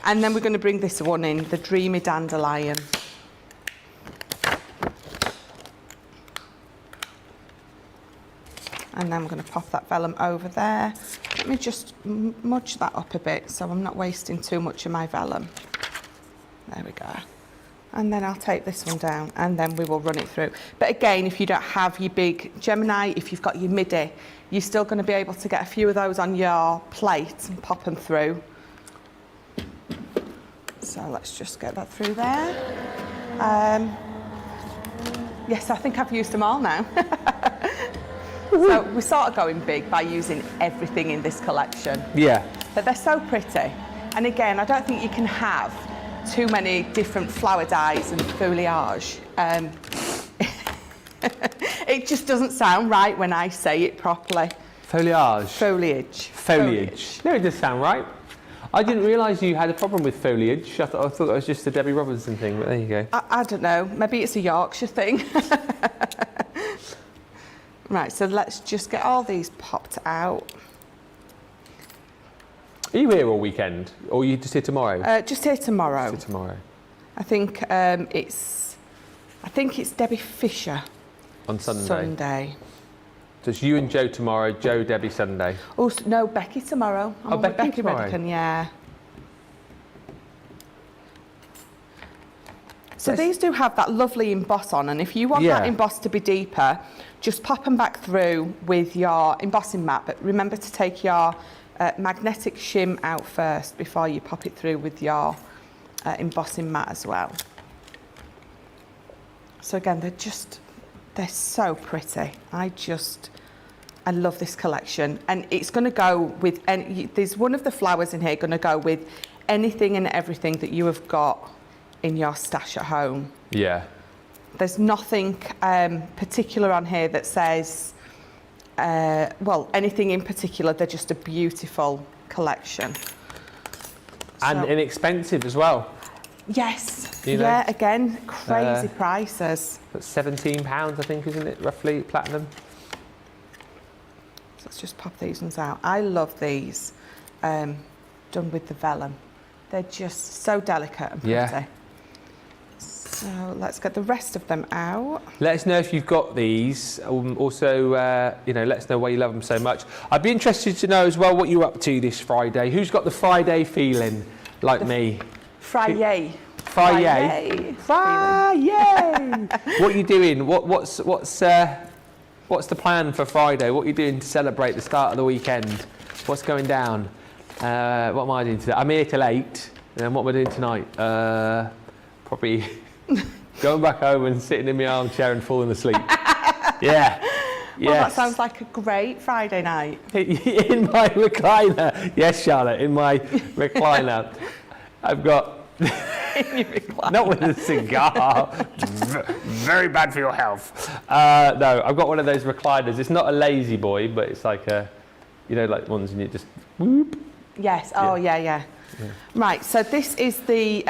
And then we're going to bring this one in, the Dreamy Dandelion. And then I'm going to pop that vellum over there. Let me just mudge that up a bit so I'm not wasting too much of my vellum. There we go. And then I'll take this one down and then we will run it through. But again, if you don't have your big Gemini, if you've got your midi, you're still going to be able to get a few of those on your plate and pop them through. So let's just get that through there. Yes, I think I've used them all now. So we're sort of going big by using everything in this collection. Yeah. But they're so pretty. And again, I don't think you can have too many different flower dyes and foliage. It just doesn't sound right when I say it properly. Foliage. Foliage. Foliage. No, it does sound right. I didn't realise you had a problem with foliage. I thought that was just a Debbie Robinson thing, but there you go. I don't know. Maybe it's a Yorkshire thing. Right, so let's just get all these popped out. Are you here all weekend, or are you just here tomorrow? Just here tomorrow. Just here tomorrow. I think it's Debbie Fisher. On Sunday. Sunday. So it's you and Joe tomorrow, Joe, Debbie Sunday. Oh no, Becky tomorrow. I'm on with Becky tomorrow. Redican, yeah. So these do have that lovely emboss on, and if you want that emboss to be deeper, just pop them back through with your embossing mat. But remember to take your magnetic shim out first before you pop it through with your embossing mat as well. So again, they're so pretty. I love this collection, and it's going to go with there's one of the flowers in here going to go with anything and everything that you have got in your stash at home. Yeah. There's nothing particular on here that says, well, anything in particular. They're just a beautiful collection. And inexpensive as well. Yes. You know? Yeah, again, crazy prices. That's £17, I think, isn't it, roughly, platinum? So let's just pop these ones out. I love these, done with the vellum. They're just so delicate and pretty. Yeah. So let's get the rest of them out. Let us know if you've got these. Also, let us know why you love them so much. I'd be interested to know as well what you're up to this Friday. Who's got the Friday feeling, like me? Friday. Friday. Friday. What are you doing? What's the plan for Friday? What are you doing to celebrate the start of the weekend? What's going down? What am I doing today? I'm here till 8. And then what am I doing tonight? Probably going back home and sitting in my armchair and falling asleep. Yeah. Well, that sounds like a great Friday night. In my recliner. Yes, Charlotte, in my recliner. I've got... Not with a cigar. Very bad for your health. No, I've got one of those recliners. It's not a lazy boy, but it's like a, you know, like ones and you just whoop. Yes. Oh, yeah. Right. So this is the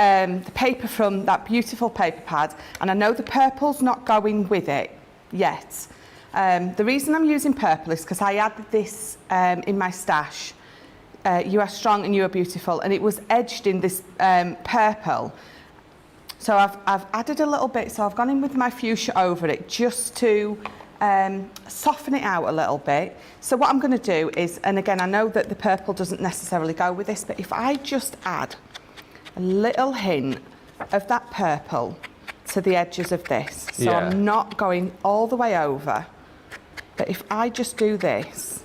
paper from that beautiful paper pad, and I know the purple's not going with it yet. The reason I'm using purple is because I added this in my stash. You are strong and you are beautiful, and it was edged in this purple. So I've added a little bit, so I've gone in with my fuchsia over it just to soften it out a little bit. So what I'm going to do is, and again, I know that the purple doesn't necessarily go with this, but if I just add a little hint of that purple to the edges of this, so I'm not going all the way over, but if I just do this,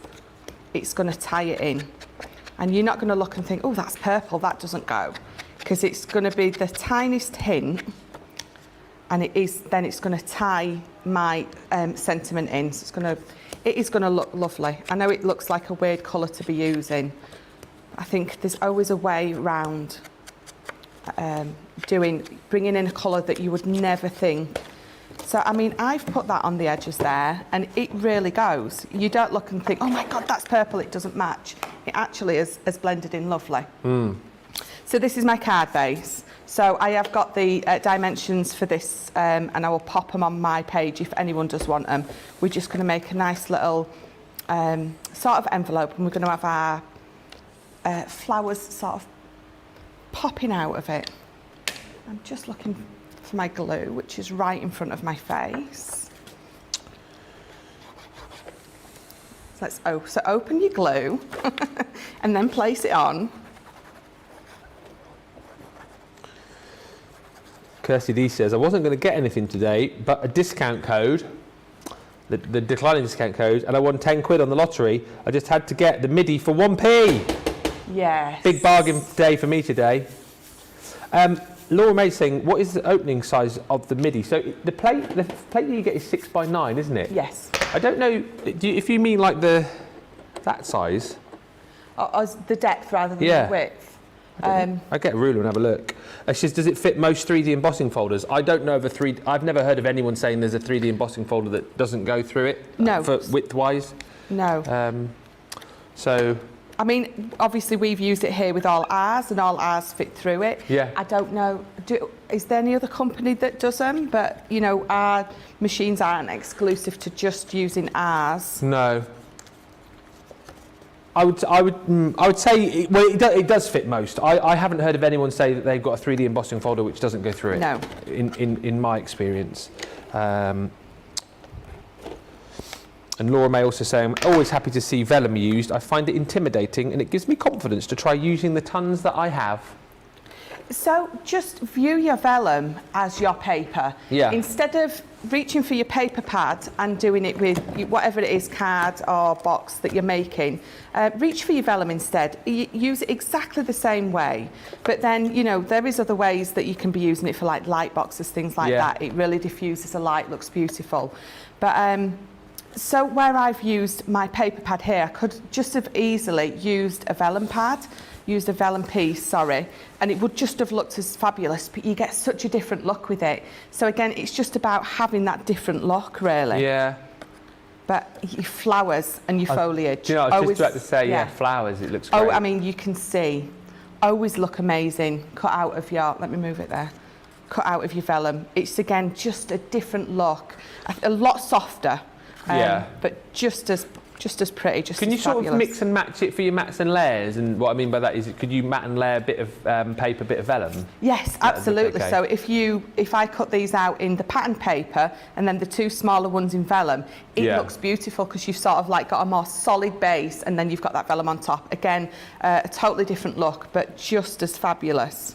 it's going to tie it in. And you're not going to look and think, oh, that's purple, that doesn't go. Because it's going to be the tiniest hint, and then it's going to tie my sentiment in. So it is going to look lovely. I know it looks like a weird colour to be using. I think there's always a way around bringing in a colour that you would never think. So, I mean, I've put that on the edges there, and it really goes. You don't look and think, oh my God, that's purple, it doesn't match. It actually is blended in lovely. So this is my card base. So I have got the dimensions for this, and I will pop them on my page if anyone does want them. We're just going to make a nice little sort of envelope, and we're going to have our flowers sort of popping out of it. I'm just looking for my glue, which is right in front of my face. So open your glue and then place it on. Kirsty D says, I wasn't going to get anything today, but a discount code, the declining discount code, and I won 10 quid on the lottery. I just had to get the MIDI for 1p. Yes. Big bargain day for me today. Laura May's saying, what is the opening size of the MIDI? So the plate that you get is 6x9, isn't it? Yes. I don't know if you mean like that size. The depth rather than the width. I get a ruler and have a look. She says, does it fit most 3D embossing folders? I don't know of I've never heard of anyone saying there's a 3D embossing folder that doesn't go through it. No. For width-wise. No. So. I mean, obviously we've used it here with all ours, and all ours fit through it. Yeah. I don't know, is there any other company that does them? But, you know, our machines aren't exclusive to just using ours. No. I would say, it does fit most. I haven't heard of anyone say that they've got a 3D embossing folder which doesn't go through it. No. In my experience. And Laura May also saying, I'm always happy to see vellum used. I find it intimidating and it gives me confidence to try using the tons that I have. So just view your vellum as your paper. Yeah. Instead of reaching for your paper pad and doing it with whatever it is, card or box that you're making, reach for your vellum instead. Use it exactly the same way. But then, you know, there is other ways that you can be using it for like light boxes, things like that. It really diffuses the light, looks beautiful. But so where I've used my paper pad here, I could just have easily used a vellum piece, and it would just have looked as fabulous, but you get such a different look with it. So again, it's just about having that different look, really. Yeah. But your flowers and your foliage. Do you know, I was just about to say, flowers, it looks great. Oh, I mean, you can see, always look amazing, cut out of your, let me move it there, cut out of your vellum. It's, again, just a different look, a lot softer. But just as pretty, just Can you as sort fabulous. of mix and match it for your mats and layers? And what I mean by that is, could you mat and layer a bit of paper, bit of vellum? Yes, absolutely. Okay. So if I cut these out in the pattern paper and then the two smaller ones in vellum, it looks beautiful because you've sort of like got a more solid base and then you've got that vellum on top. Again, a totally different look, but just as fabulous.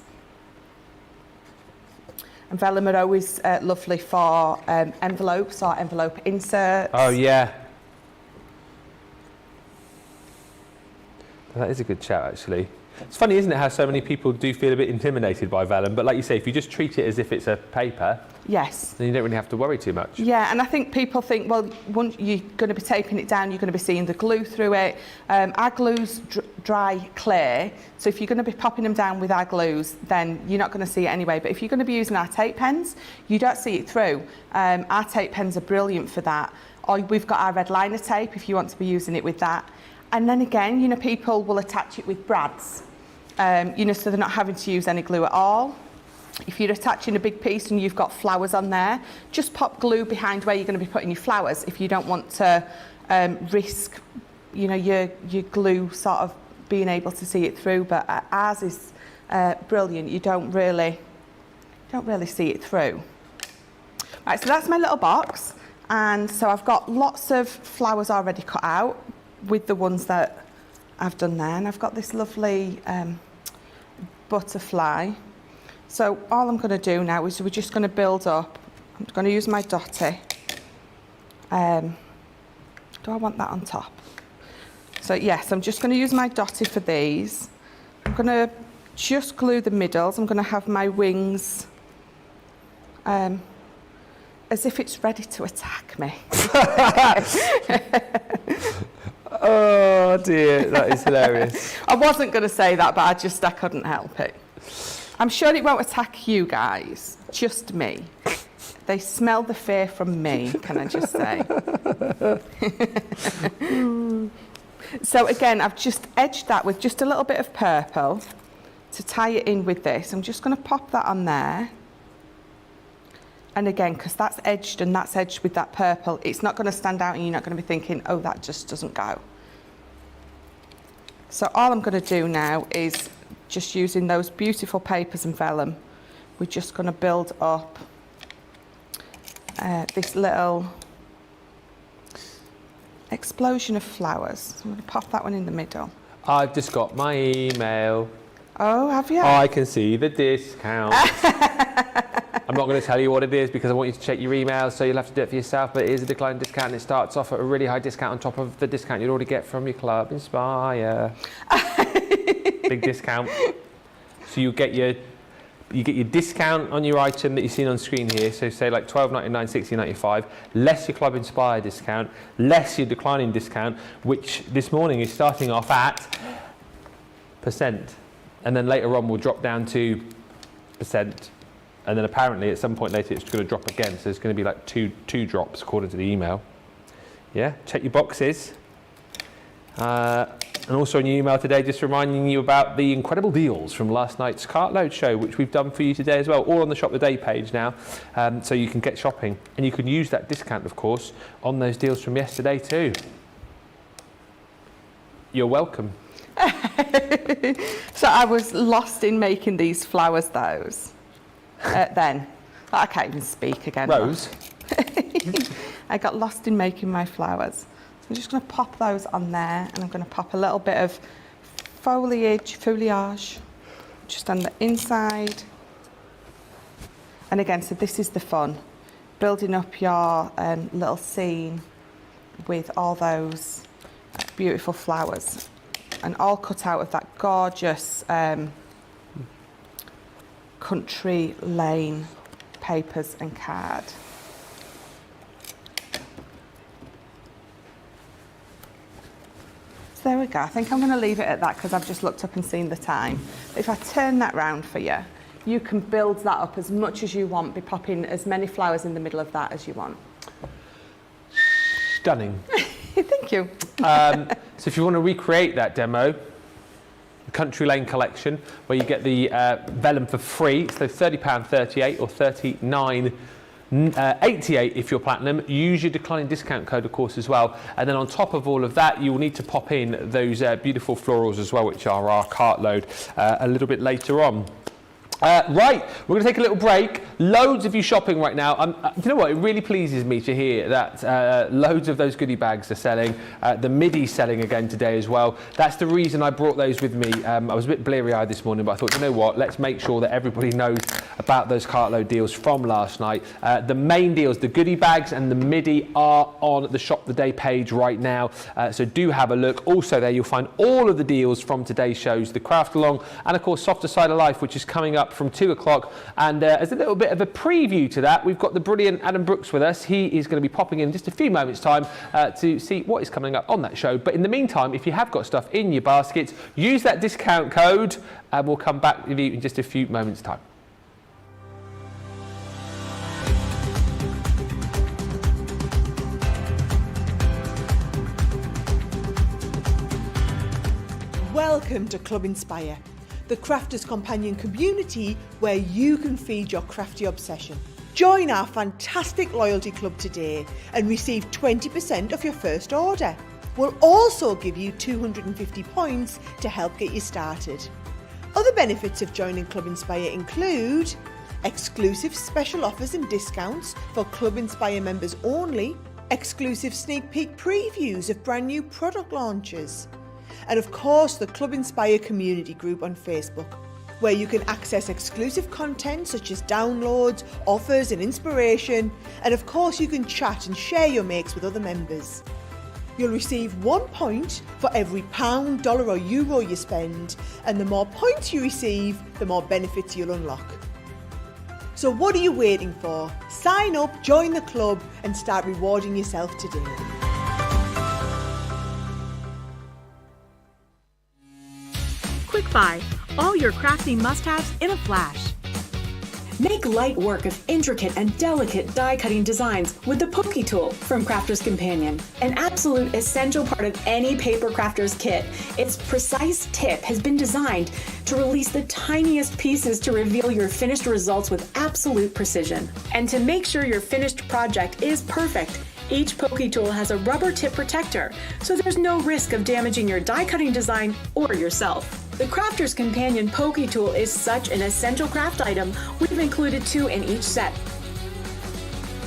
And vellum are always lovely for envelopes or envelope inserts. Oh, yeah. That is a good shout, actually. It's funny, isn't it, how so many people do feel a bit intimidated by vellum, but like you say, if you just treat it as if it's a paper, yes, then you don't really have to worry too much. Yeah, and I think people think, well, once you're going to be taping it down, you're going to be seeing the glue through it. Our glue's dry clear, so if you're going to be popping them down with our glues, then you're not going to see it anyway. But if you're going to be using our tape pens, you don't see it through. Our tape pens are brilliant for that. Or we've got our red liner tape if you want to be using it with that. And then again, you know, people will attach it with brads, you know, so they're not having to use any glue at all. If you're attaching a big piece and you've got flowers on there, just pop glue behind where you're going to be putting your flowers if you don't want to risk, you know, your glue sort of being able to see it through. But ours is brilliant. You don't really see it through. Right, so that's my little box, and so I've got lots of flowers already cut out with the ones that I've done there, and I've got this lovely butterfly. So all I'm going to do now is we're just going to build up. I'm going to use my dotty. Do I want that on top? So yes, I'm just going to use my dotty for these. I'm going to just glue the middles. I'm going to have my wings as if it's ready to attack me. Oh dear, that is hilarious. I wasn't going to say that, but I couldn't help it. I'm sure it won't attack you guys, just me. They smell the fear from me, can I just say. So again, I've just edged that with just a little bit of purple to tie it in with this. I'm just going to pop that on there. And again, because that's edged and that's edged with that purple, it's not going to stand out and you're not going to be thinking, oh, that just doesn't go. So all I'm going to do now is just using those beautiful papers and vellum, we're just going to build up this little explosion of flowers. So I'm going to pop that one in the middle. I've just got my email. Oh, have you? I can see the discount. I'm not going to tell you what it is because I want you to check your emails, so you'll have to do it for yourself, but it is a decline discount and it starts off at a really high discount on top of the discount you'd already get from your club Inspire. Big discount. So you get your discount on your item that you've seen on screen here, so say like £12.99, £16.95, less your Club Inspire discount, less your declining discount, which this morning is starting off at %, and then later on will drop down to %, and then apparently at some point later it's going to drop again, so it's going to be like two drops according to the email. Yeah, check your boxes. And also in your email today, just reminding you about the incredible deals from last night's Cartload show, which we've done for you today as well, all on the Shop the Day page now, so you can get shopping. And you can use that discount, of course, on those deals from yesterday too. You're welcome. So I was lost in making these flowers, then. I can't even speak again. Rose? I got lost in making my flowers. I'm just going to pop those on there, and I'm going to pop a little bit of foliage just on the inside. And again, so this is the fun, building up your little scene with all those beautiful flowers, and all cut out of that gorgeous country lane papers and card. There we go. I think I'm going to leave it at that because I've just looked up and seen the time. If I turn that round for you, you can build that up as much as you want, be popping as many flowers in the middle of that as you want. Stunning. Thank you. So if you want to recreate that demo, the Country Lane collection, where you get the vellum for free, so £30.38 or £39.88 if you're platinum. Use your declining discount code, of course, as well. And then on top of all of that, you will need to pop in those beautiful florals as well, which are our cart load a little bit later on. Right, we're going to take a little break. Loads of you shopping right now. You know what? It really pleases me to hear that loads of those goodie bags are selling. The midi's selling again today as well. That's the reason I brought those with me. I was a bit bleary-eyed this morning, but I thought, you know what? Let's make sure that everybody knows about those cartload deals from last night. The main deals, the goodie bags and the midi, are on the Shop the Day page right now. So do have a look. Also there you'll find all of the deals from today's shows, the Craft Along, and of course Softer Side of Life, which is coming up from 2 o'clock. And as a little bit of a preview to that, we've got the brilliant Adam Brooks with us. He is going to be popping in just a few moments time to see what is coming up on that show. But in the meantime, if you have got stuff in your baskets, use that discount code and we'll come back with you in just a few moments time. Welcome to Club Inspire, the crafters' companion community where you can feed your crafty obsession. Join our fantastic loyalty club today and receive 20% of your first order. We'll also give you 250 points to help get you started. Other benefits of joining Club Inspire include exclusive special offers and discounts for Club Inspire members only, exclusive sneak peek previews of brand new product launches, and of course the Club Inspire community group on Facebook, where you can access exclusive content such as downloads, offers and inspiration, and of course you can chat and share your makes with other members. You'll receive 1 point for every £, dollar or euro you spend, and the more points you receive, the more benefits you'll unlock. So what are you waiting for? Sign up, join the club and start rewarding yourself today. Quick Buy, all your crafting must-haves in a flash. Make light work of intricate and delicate die-cutting designs with the Pokey Tool from Crafter's Companion. An absolute essential part of any paper crafter's kit, its precise tip has been designed to release the tiniest pieces to reveal your finished results with absolute precision. And to make sure your finished project is perfect, each Pokey Tool has a rubber tip protector, so there's no risk of damaging your die-cutting design or yourself. The Crafter's Companion Pokey Tool is such an essential craft item, we've included 2 in each set.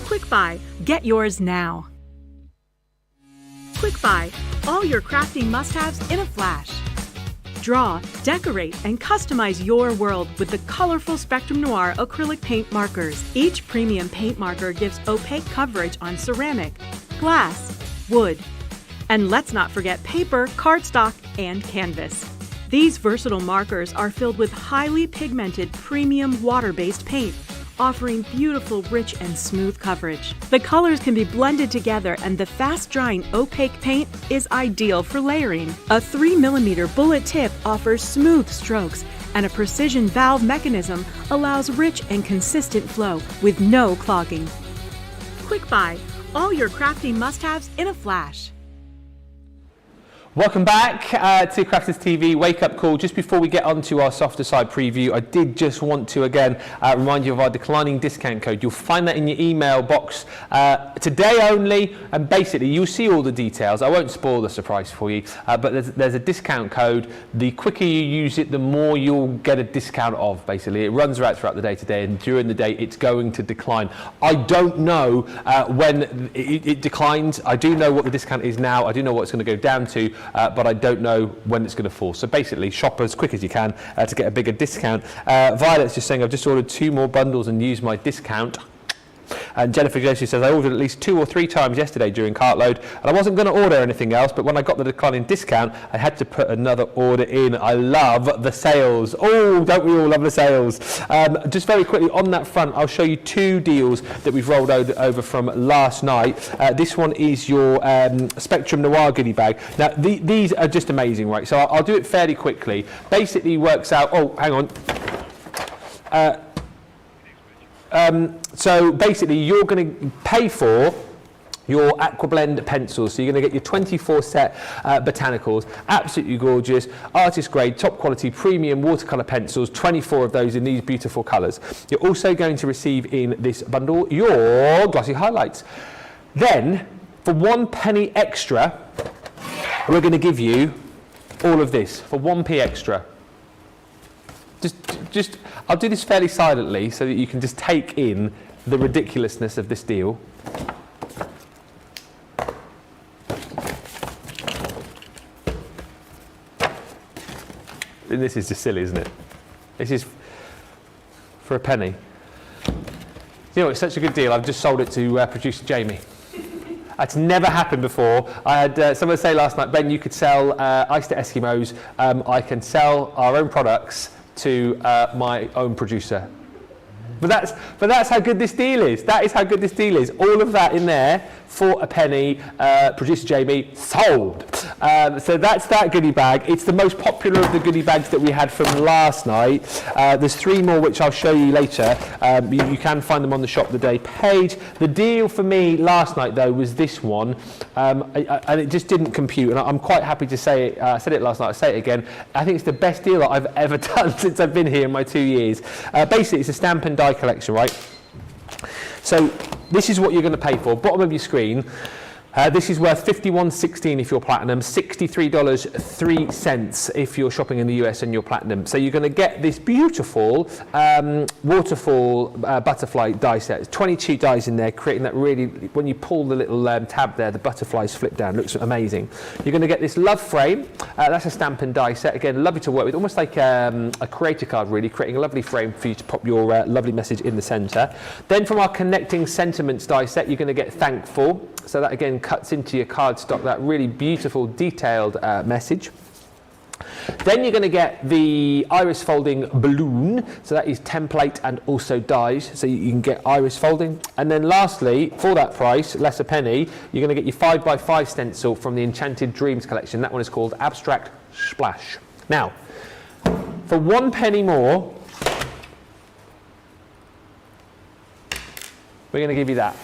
Quick Buy, get yours now. Quick Buy, all your crafting must-haves in a flash. Draw, decorate, and customize your world with the colorful Spectrum Noir acrylic paint markers. Each premium paint marker gives opaque coverage on ceramic, glass, wood, and let's not forget paper, cardstock, and canvas. These versatile markers are filled with highly pigmented premium water-based paint, offering beautiful, rich, and smooth coverage. The colors can be blended together and the fast-drying opaque paint is ideal for layering. A 3mm bullet tip offers smooth strokes and a precision valve mechanism allows rich and consistent flow with no clogging. Quick Buy, all your crafting must-haves in a flash. Welcome back to Crafters TV Wake Up Call. Just before we get on to our softer side preview, I did just want to again remind you of our declining discount code. You'll find that in your email box today only, and basically you'll see all the details. I won't spoil the surprise for you, but there's a discount code. The quicker you use it, the more you'll get a discount of, basically. It runs right throughout the day today, and during the day it's going to decline. I don't know when it declines. I do know what the discount is now. I do know what it's going to go down to. But I don't know when it's going to fall. So basically, shop as quick as you can to get a bigger discount. Violet's just saying, I've just ordered 2 more bundles and used my discount. And Jennifer Josie says, I ordered at least 2 or 3 times yesterday during Cartload, and I wasn't going to order anything else, but when I got the declining discount, I had to put another order in. I love the sales. Oh, don't we all love the sales? Just very quickly on that front, I'll show you 2 deals that we've rolled over from last night. This one is your Spectrum Noir goodie bag. Now, these are just amazing, right? So I'll do it fairly quickly. Basically works out, oh, hang on. So basically you're going to pay for your Aquablend pencils. So you're going to get your 24 set botanicals, absolutely gorgeous, artist grade, top quality, premium watercolour pencils, 24 of those in these beautiful colours. You're also going to receive in this bundle your glossy highlights. Then, for 1 penny extra, we're going to give you all of this for 1p extra. I'll do this fairly silently so that you can just take in the ridiculousness of this deal. And this is just silly, isn't it? This is for a penny. You know, it's such a good deal. I've just sold it to producer Jamie. That's never happened before. I had someone say last night, Ben, you could sell ice to Eskimos. I can sell our own products to my own producer. But that's how good this deal is. That is how good this deal is. All of that in there for a penny. Producer Jamie, sold. So that's that goodie bag. It's the most popular of the goodie bags that we had from last night. There's 3 more which I'll show you later. You can find them on the Shop of the Day page. The deal for me last night though was this one, and it just didn't compute. And I'm quite happy to say it. I said it last night. I'll say it again. I think it's the best deal that I've ever done since I've been here in my 2 years. Basically, it's a stamp and die collection, right? So this is what you're going to pay for. Bottom of your screen. This is worth $51.16 if you're platinum, $63.03 if you're shopping in the US and you're platinum. So you're going to get this beautiful waterfall butterfly die set. There's 22 dies in there, creating that really, when you pull the little tab there, the butterflies flip down. Looks amazing. You're going to get this love frame. That's a stamp and die set. Again, lovely to work with, almost like a creator card really, creating a lovely frame for you to pop your lovely message in the centre. Then from our connecting sentiments die set, you're going to get thankful. So that again cuts into your cardstock, that really beautiful detailed message. Then you're going to get the iris folding balloon, so that is template and also dies, so you can get iris folding. And then lastly, for that price, less a penny, you're going to get your 5x5 stencil from the Enchanted Dreams collection. That one is called Abstract Splash. Now, for 1 penny more, we're going to give you that.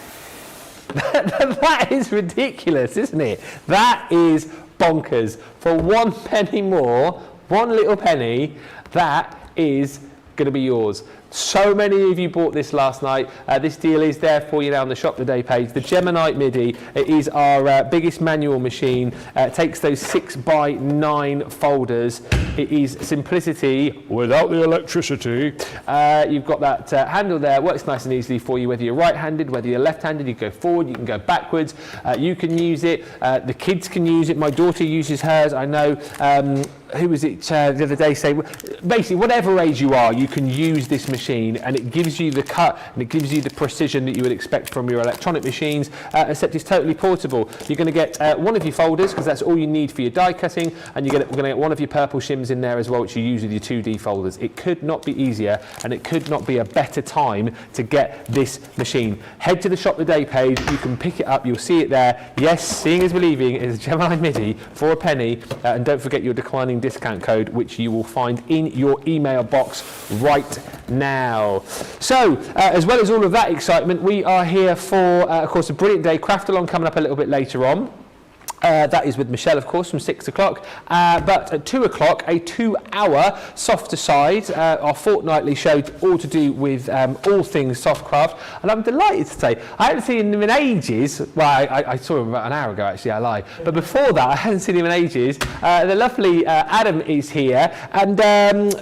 That is ridiculous, isn't it? That is bonkers. For 1 penny more, 1 little penny, that is going to be yours. So many of you bought this last night. This deal is there for you now on the Shop Today page. The Gemini MIDI, it is our biggest manual machine. It takes those 6x9 folders. It is simplicity without the electricity. You've got that handle there. Works nice and easily for you, whether you're right-handed, whether you're left-handed. You can go forward, you can go backwards. You can use it. The kids can use it. My daughter uses hers. I know. Who was it the other day saying, basically whatever age you are, you can use this machine, and it gives you the cut and it gives you the precision that you would expect from your electronic machines, except it's totally portable. You're going to get 1 of your folders, because that's all you need for your die cutting, and we're going to get 1 of your purple shims in there as well, which you use with your 2D folders. It could not be easier, and it could not be a better time to get this machine. Head to the Shop Today page, you can pick it up, you'll see it there. Yes, seeing is believing. It is Gemini MIDI for a penny, and don't forget your declining discount code, which you will find in your email box right now. So, as well as all of that excitement, we are here for, of course, a brilliant day. Craft Along coming up a little bit later on. That is with Michelle, of course, from 6 o'clock. But at 2 o'clock, a 2-hour Softer Side, our fortnightly show, all to do with all things soft craft. And I'm delighted to say, I hadn't seen him in ages. Well, I saw him about an hour ago, actually, I lie. But before that, I hadn't seen him in ages. The lovely Adam is here. And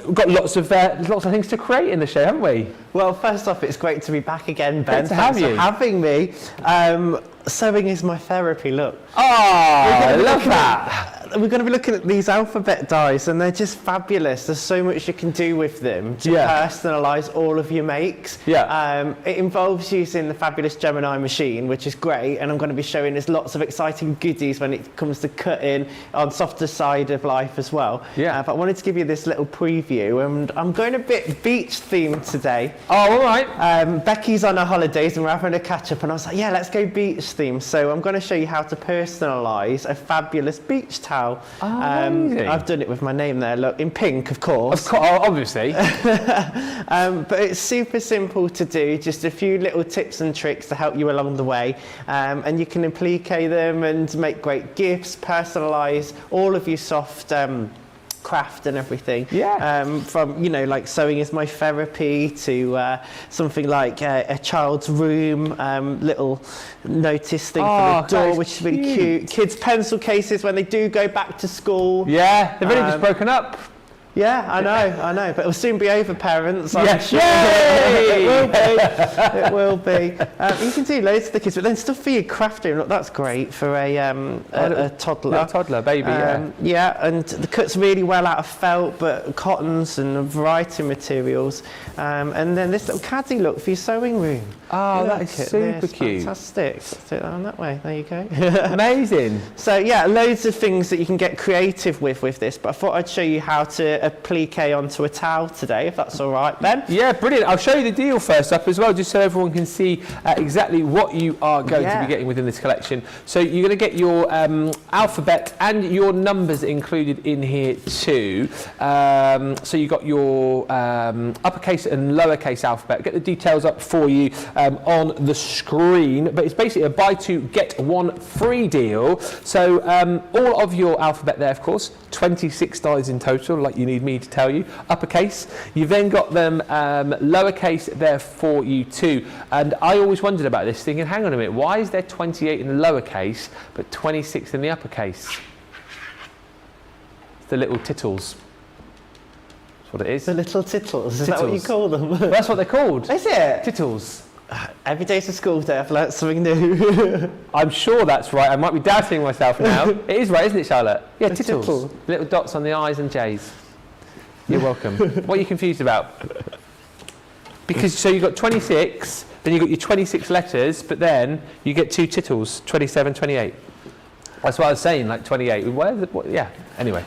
we've got lots of things to create in the show, haven't we? Well, first off, it's great to be back again, Ben. Great to have you. Thanks for having me. Sewing is my therapy, look. Oh, I love that. We're going to be looking at these alphabet dies, and they're just fabulous. There's so much you can do with them to personalise all of your makes. Yeah. It involves using the fabulous Gemini machine, which is great, and I'm going to be showing us lots of exciting goodies when it comes to cutting on softer side of life as well. Yeah. But I wanted to give you this little preview, and I'm going a bit beach themed today. Oh, all right. Becky's on her holidays, and we're having a catch up, and I was like, yeah, let's go beach theme. So I'm going to show you how to personalise a fabulous beach towel. I've done it with my name there, look, in pink, of course. Obviously. But it's super simple to do, just a few little tips and tricks to help you along the way. And you can applique them and make great gifts, personalise all of your soft craft and everything. Yeah. From, like sewing is my therapy to something like a child's room, little notice thing for the door, which is really cute. Kids' pencil cases when they do go back to school. Yeah, they've only just broken up. Yeah, I know, but it'll soon be over, parents. I'm Yes, sure. It will be. You can do loads of the kids, but then stuff for your crafting. Look, that's great for a toddler. Little toddler, baby, Yeah, and the cuts really well out of felt, but cottons and a variety of materials. And then this little caddy look for your sewing room. Oh, that is super cute. Fantastic. Let's do that on that way. There you go. Amazing. So yeah, loads of things that you can get creative with this, but I thought I'd show you how to applique onto a towel today, if that's all right, Ben. Yeah, brilliant. I'll show you the deal first up as well, just so everyone can see exactly what you are going to be getting within this collection. So you're going to get your alphabet and your numbers included in here too. So you've got your uppercase and lowercase alphabet. Get the details up for you on the screen, but it's basically a buy two get one free deal. So all of your alphabet there, of course, $26 in total, like you need me to tell you. Uppercase. You've then got them lowercase there for you too. And I always wondered about this, thinking, hang on a minute, why is there 28 in the lowercase but 26 in the uppercase? It's the little tittles. That's what it is. The little tittles. Is that what you call them? Well, that's what they're called. Is it? Tittles. Every day's a school day. I've learnt something new. I'm sure that's right. I might be doubting myself now. It is right, isn't it, Charlotte? Yeah, tittles. Tittle. Little dots on the I's and J's. You're welcome. What are you confused about? Because so you've got 26, then you've got your 26 letters, but then you get two tittles, 27, 28. That's what I was saying, like 28. Yeah, anyway.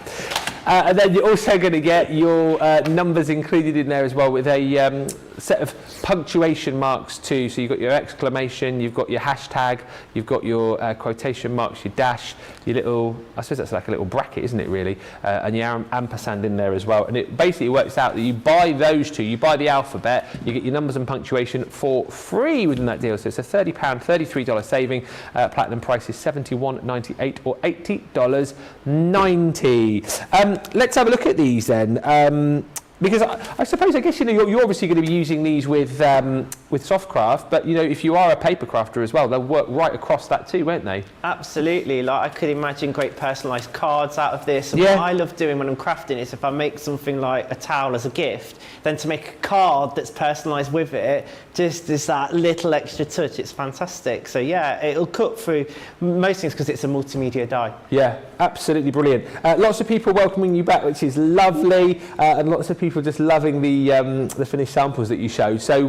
And then you're also going to get your numbers included in there as well, with a set of punctuation marks too. So you've got your exclamation, you've got your hashtag, you've got your quotation marks, your dash, your little, I suppose that's like a little bracket, isn't it really? And your ampersand in there as well. And it basically works out that you buy those two, you buy the alphabet, you get your numbers and punctuation for free within that deal. So it's a £30, $33 saving. Platinum price is $71.98 or $80.90. Let's have a look at these then. Because I suppose, I guess, you know, you're obviously going to be using these with Softcraft, but, you know, if you are a paper crafter as well, they'll work right across that too, won't they? Absolutely. Like, I could imagine great personalised cards out of this. And what I love doing when I'm crafting is if I make something like a towel as a gift, then to make a card that's personalised with it, just is that little extra touch. It's fantastic. So yeah, it'll cut through most things because it's a multimedia die. Yeah, absolutely brilliant. Lots of people welcoming you back, which is lovely, and lots of people just loving the finished samples that you showed. So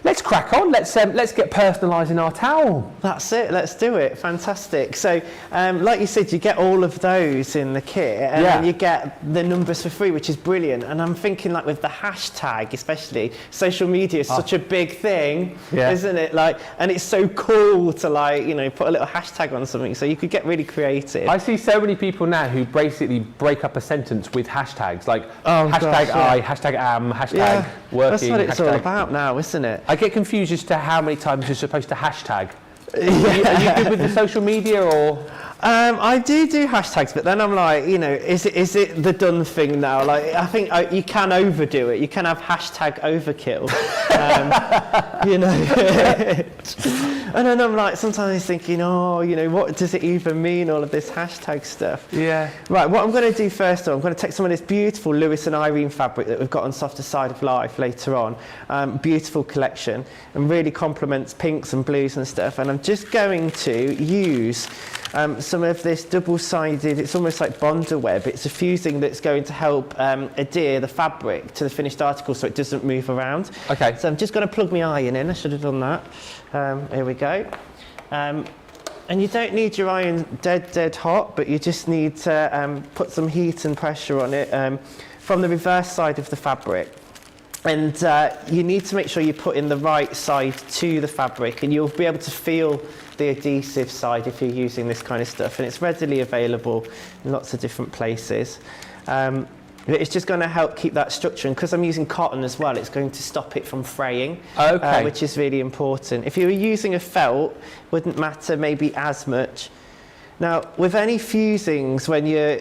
let's crack on. Let's get personalising our towel. That's it. Let's do it. Fantastic. So like you said, you get all of those in the kit, and then you get the numbers for free, which is brilliant. And I'm thinking, like, with the hashtag, especially, social media is such a big thing, isn't it? Like, and it's so cool to, like, you know, put a little hashtag on something. So you could get really creative. I see so many people now who basically break up a sentence with hashtags, like hashtag I, hashtag am, hashtag working. That's what it's hashtag all about now, isn't it? I get confused as to how many times you're supposed to hashtag. Are you good with the social media, or? I do hashtags, but then I'm like, you know, is it the done thing now? Like, I think you can overdo it. You can have hashtag overkill, you know. And then I'm like, sometimes thinking, oh, you know, what does it even mean, all of this hashtag stuff? Yeah. Right, what I'm going to do first, I'm going to take some of this beautiful Lewis and Irene fabric that we've got on Softer Side of Life later on. Beautiful collection, and really complements pinks and blues and stuff. And I'm just going to use some of this double-sided, it's almost like Bonder web. It's a fusing that's going to help adhere the fabric to the finished article so it doesn't move around. Okay. So I'm just going to plug my iron in. I should have done that. Here we go. And you don't need your iron dead hot, but you just need to put some heat and pressure on it from the reverse side of the fabric. And you need to make sure you put in the right side to the fabric, and you'll be able to feel the adhesive side if you're using this kind of stuff. And it's readily available in lots of different places. It's just going to help keep that structure, and because I'm using cotton as well, it's going to stop it from fraying, which is really important. If you were using a felt, wouldn't matter maybe as much. Now, with any fusings, when you're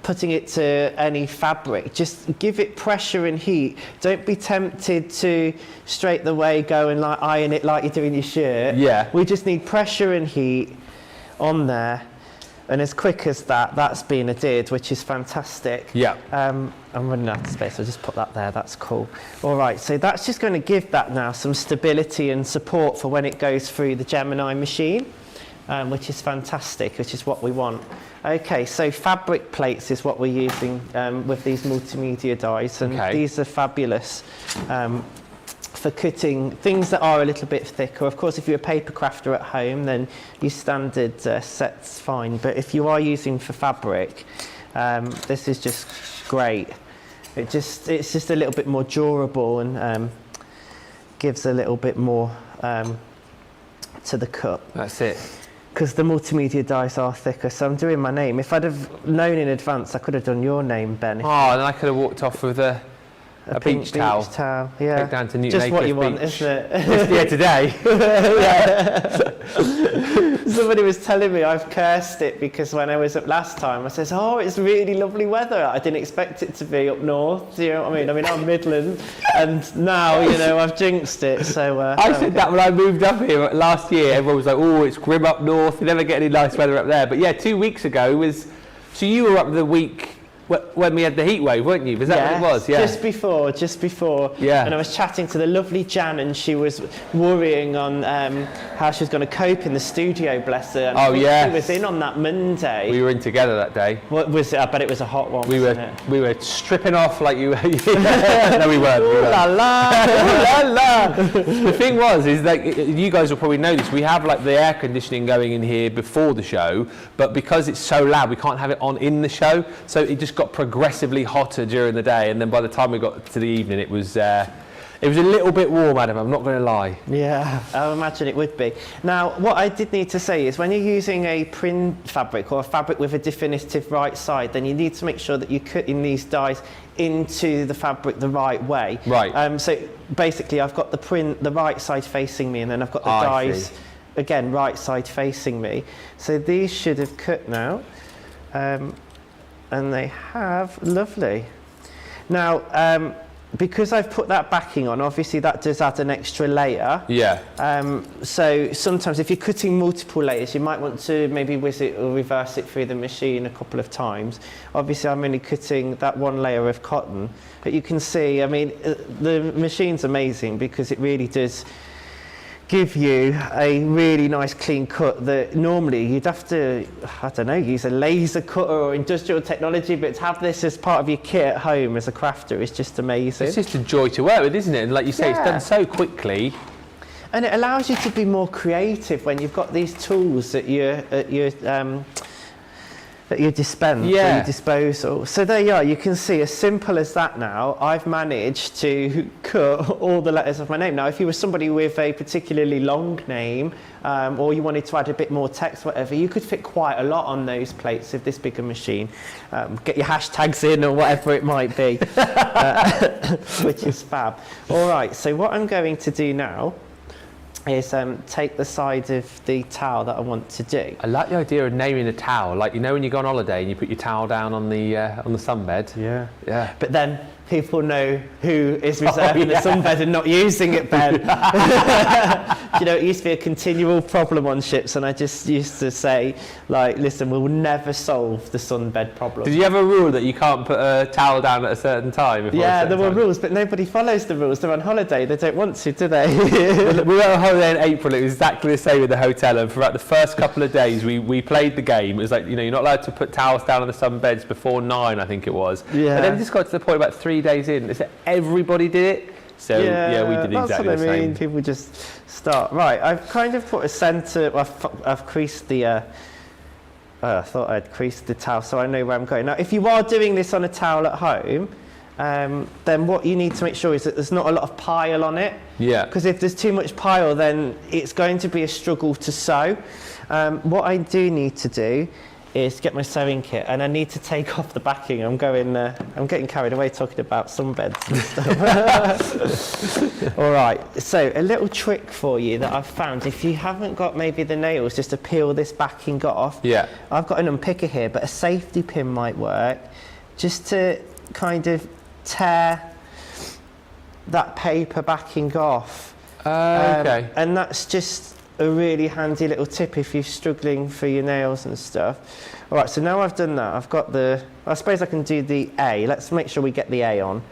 putting it to any fabric, just give it pressure and heat. Don't be tempted to straight the way go and like iron it like you're doing your shirt. Yeah. We just need pressure and heat on there. And as quick as that, that's been adhered, which is fantastic. Yeah. I'm running out of space, I'll just put that there, that's cool. All right, so that's just going to give that now some stability and support for when it goes through the Gemini machine, which is fantastic, which is what we want. Okay, so fabric plates is what we're using with these multimedia dies, and these are fabulous. For cutting things that are a little bit thicker. Of course, if you're a paper crafter at home, then your standard set's fine. But if you are using for fabric, this is just great. It's just a little bit more durable and gives a little bit more to the cut. That's it. Because the multimedia dies are thicker, so I'm doing my name. If I'd have known in advance, I could have done your name, Ben. Oh, then I could have walked off with a beach towel. Beach towel, yeah. Take down to Newton Just what Acres you want, Beach. isn't it? Yeah, today. Somebody was telling me I've cursed it because when I was up last time, I says, oh, it's really lovely weather. I didn't expect it to be up north. Do you know what I mean? I mean, I'm Midland, and now, you know, I've jinxed it. So I said that when I moved up here last year. Everyone was like, oh, it's grim up north. You never get any nice weather up there. But yeah, 2 weeks ago was... So you were up the week... when we had the heat wave, weren't you? Was that what it was? Yeah. Just before. Yeah. And I was chatting to the lovely Jan, and she was worrying on how she was going to cope in the studio, bless her. And she was in on that Monday. We were in together that day. What was it? I bet it was a hot one. We were stripping off like you. No, we weren't. Ooh la la, ooh la la. The thing is that you guys will probably know this. We have like the air conditioning going in here before the show, but because it's so loud, we can't have it on in the show. So it just got progressively hotter during the day, and then by the time we got to the evening, it was a little bit warm, Adam. I'm not going to lie. Yeah, I imagine it would be. Now, what I did need to say is when you're using a print fabric or a fabric with a definitive right side, then you need to make sure that you're cutting these dies into the fabric the right way. Right. So basically, I've got the right side facing me, and then I've got the dies again right side facing me. So these should have cut now. And they have, lovely. Now, because I've put that backing on, obviously that does add an extra layer. Yeah. So sometimes if you're cutting multiple layers, you might want to maybe whiz it or reverse it through the machine a couple of times. Obviously I'm only cutting that one layer of cotton, but you can see, I mean, the machine's amazing because it really does give you a really nice clean cut that normally you'd have to, I don't know, use a laser cutter or industrial technology, but to have this as part of your kit at home as a crafter is just amazing. It's just a joy to work with, isn't it? And like you say, it's done so quickly. And it allows you to be more creative when you've got these tools at your disposal. So there you are, you can see as simple as that now, I've managed to cut all the letters of my name. Now if you were somebody with a particularly long name or you wanted to add a bit more text, whatever, you could fit quite a lot on those plates with this bigger machine. Get your hashtags in or whatever it might be, which is fab. All right, so what I'm going to do now is take the side of the towel that I want to do. I like the idea of naming a towel, like you know when you go on holiday and you put your towel down on the sunbed. Yeah. Yeah. But then people know who is reserving the sunbed and not using it, Ben. You know, it used to be a continual problem on ships, and I just used to say, like, listen, we'll never solve the sunbed problem. Did you have a rule that you can't put a towel down at a certain time? Yeah, there were rules, but nobody follows the rules. They're on holiday, they don't want to, do they? We were on holiday in April, it was exactly the same with the hotel, and throughout the first couple of days we played the game. It was like, you know, you're not allowed to put towels down on the sunbeds before 9, I think it was. Yeah. And then it just got to the point about 3 days in, so everybody did it. So yeah, we did exactly the same. That's what I mean. People just start. Right, I've kind of put a centre. I've creased the. I thought I'd creased the towel, so I know where I'm going. Now, if you are doing this on a towel at home, then what you need to make sure is that there's not a lot of pile on it. Yeah. Because if there's too much pile, then it's going to be a struggle to sew. What I do need to do is get my sewing kit, and I need to take off the backing. I'm getting carried away talking about sunbeds and stuff. All right, so a little trick for you that I've found, if you haven't got maybe the nails just to peel this backing off, yeah, I've got an unpicker here, but a safety pin might work, just to kind of tear that paper backing off. Okay. And that's just a really handy little tip if you're struggling for your nails and stuff. All right, so now I've done that, I've got I suppose I can do the A. Let's make sure we get the A on.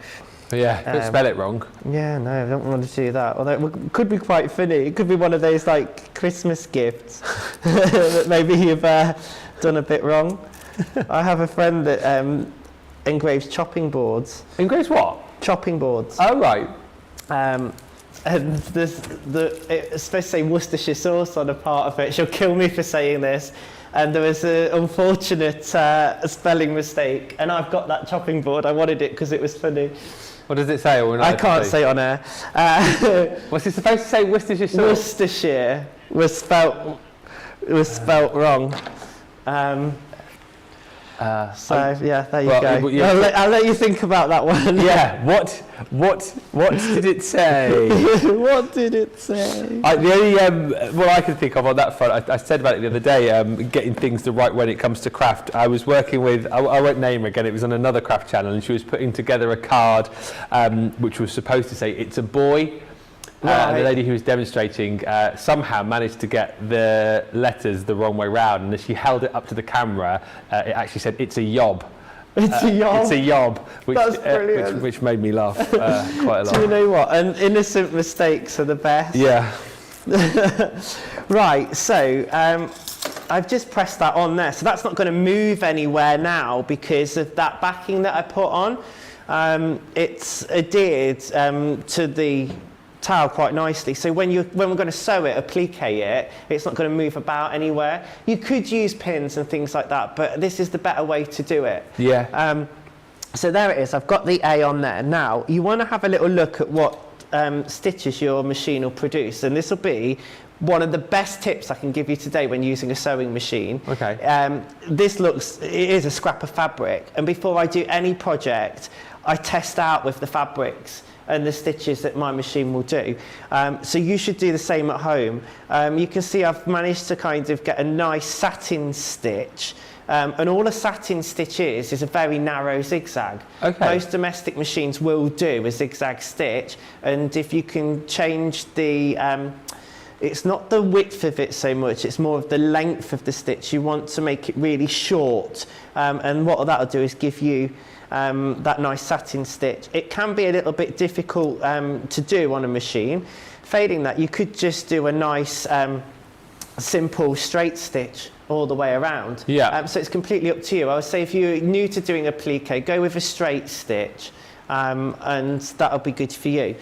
Yeah, don't spell it wrong. Yeah, no, I don't want to do that. Although it could be quite funny. It could be one of those like Christmas gifts that maybe you've done a bit wrong. I have a friend that engraves chopping boards. Engraves what? Chopping boards. Oh, right. And it's supposed to say Worcestershire sauce on a part of it. She'll kill me for saying this. And there was an unfortunate spelling mistake. And I've got that chopping board. I wanted it because it was funny. What does it say? I can't say on air. What's it supposed to say? Worcestershire sauce? Worcestershire was spelt wrong. Yeah, there you go. I'll let you think about that one. Yeah. What did it say? What did it say? The only what I can think of on that front, I said about it the other day, getting things the right when it comes to craft. I was working with, I won't name her again, it was on another craft channel, and she was putting together a card which was supposed to say, "It's a boy." And the lady who was demonstrating somehow managed to get the letters the wrong way round, and as she held it up to the camera, it actually said, "It's a yob." It's a yob? It's a yob, That's brilliant. which made me laugh quite a lot. Do you know what? And innocent mistakes are the best. Yeah. Right, so I've just pressed that on there. So that's not going to move anywhere now because of that backing that I put on. It's adhered to the towel quite nicely, so when we're going to sew it, applique it, it's not going to move about anywhere. You could use pins and things like that, but this is the better way to do it. Yeah. So there it is, I've got the A on there. Now you want to have a little look at what stitches your machine will produce, and this will be one of the best tips I can give you today when using a sewing machine. Okay. It is a scrap of fabric, and before I do any project, I test out with the fabrics and the stitches that my machine will do. So you should do the same at home. You can see I've managed to kind of get a nice satin stitch, and all a satin stitch is a very narrow zigzag. Okay. Most domestic machines will do a zigzag stitch, and if you can change the it's not the width of it so much, it's more of the length of the stitch. You want to make it really short, and what that'll do is give you that nice satin stitch. It can be a little bit difficult to do on a machine. Failing that, you could just do a nice simple straight stitch all the way around. Yeah. So it's completely up to you. I would say if you're new to doing applique, go with a straight stitch. And that'll be good for you.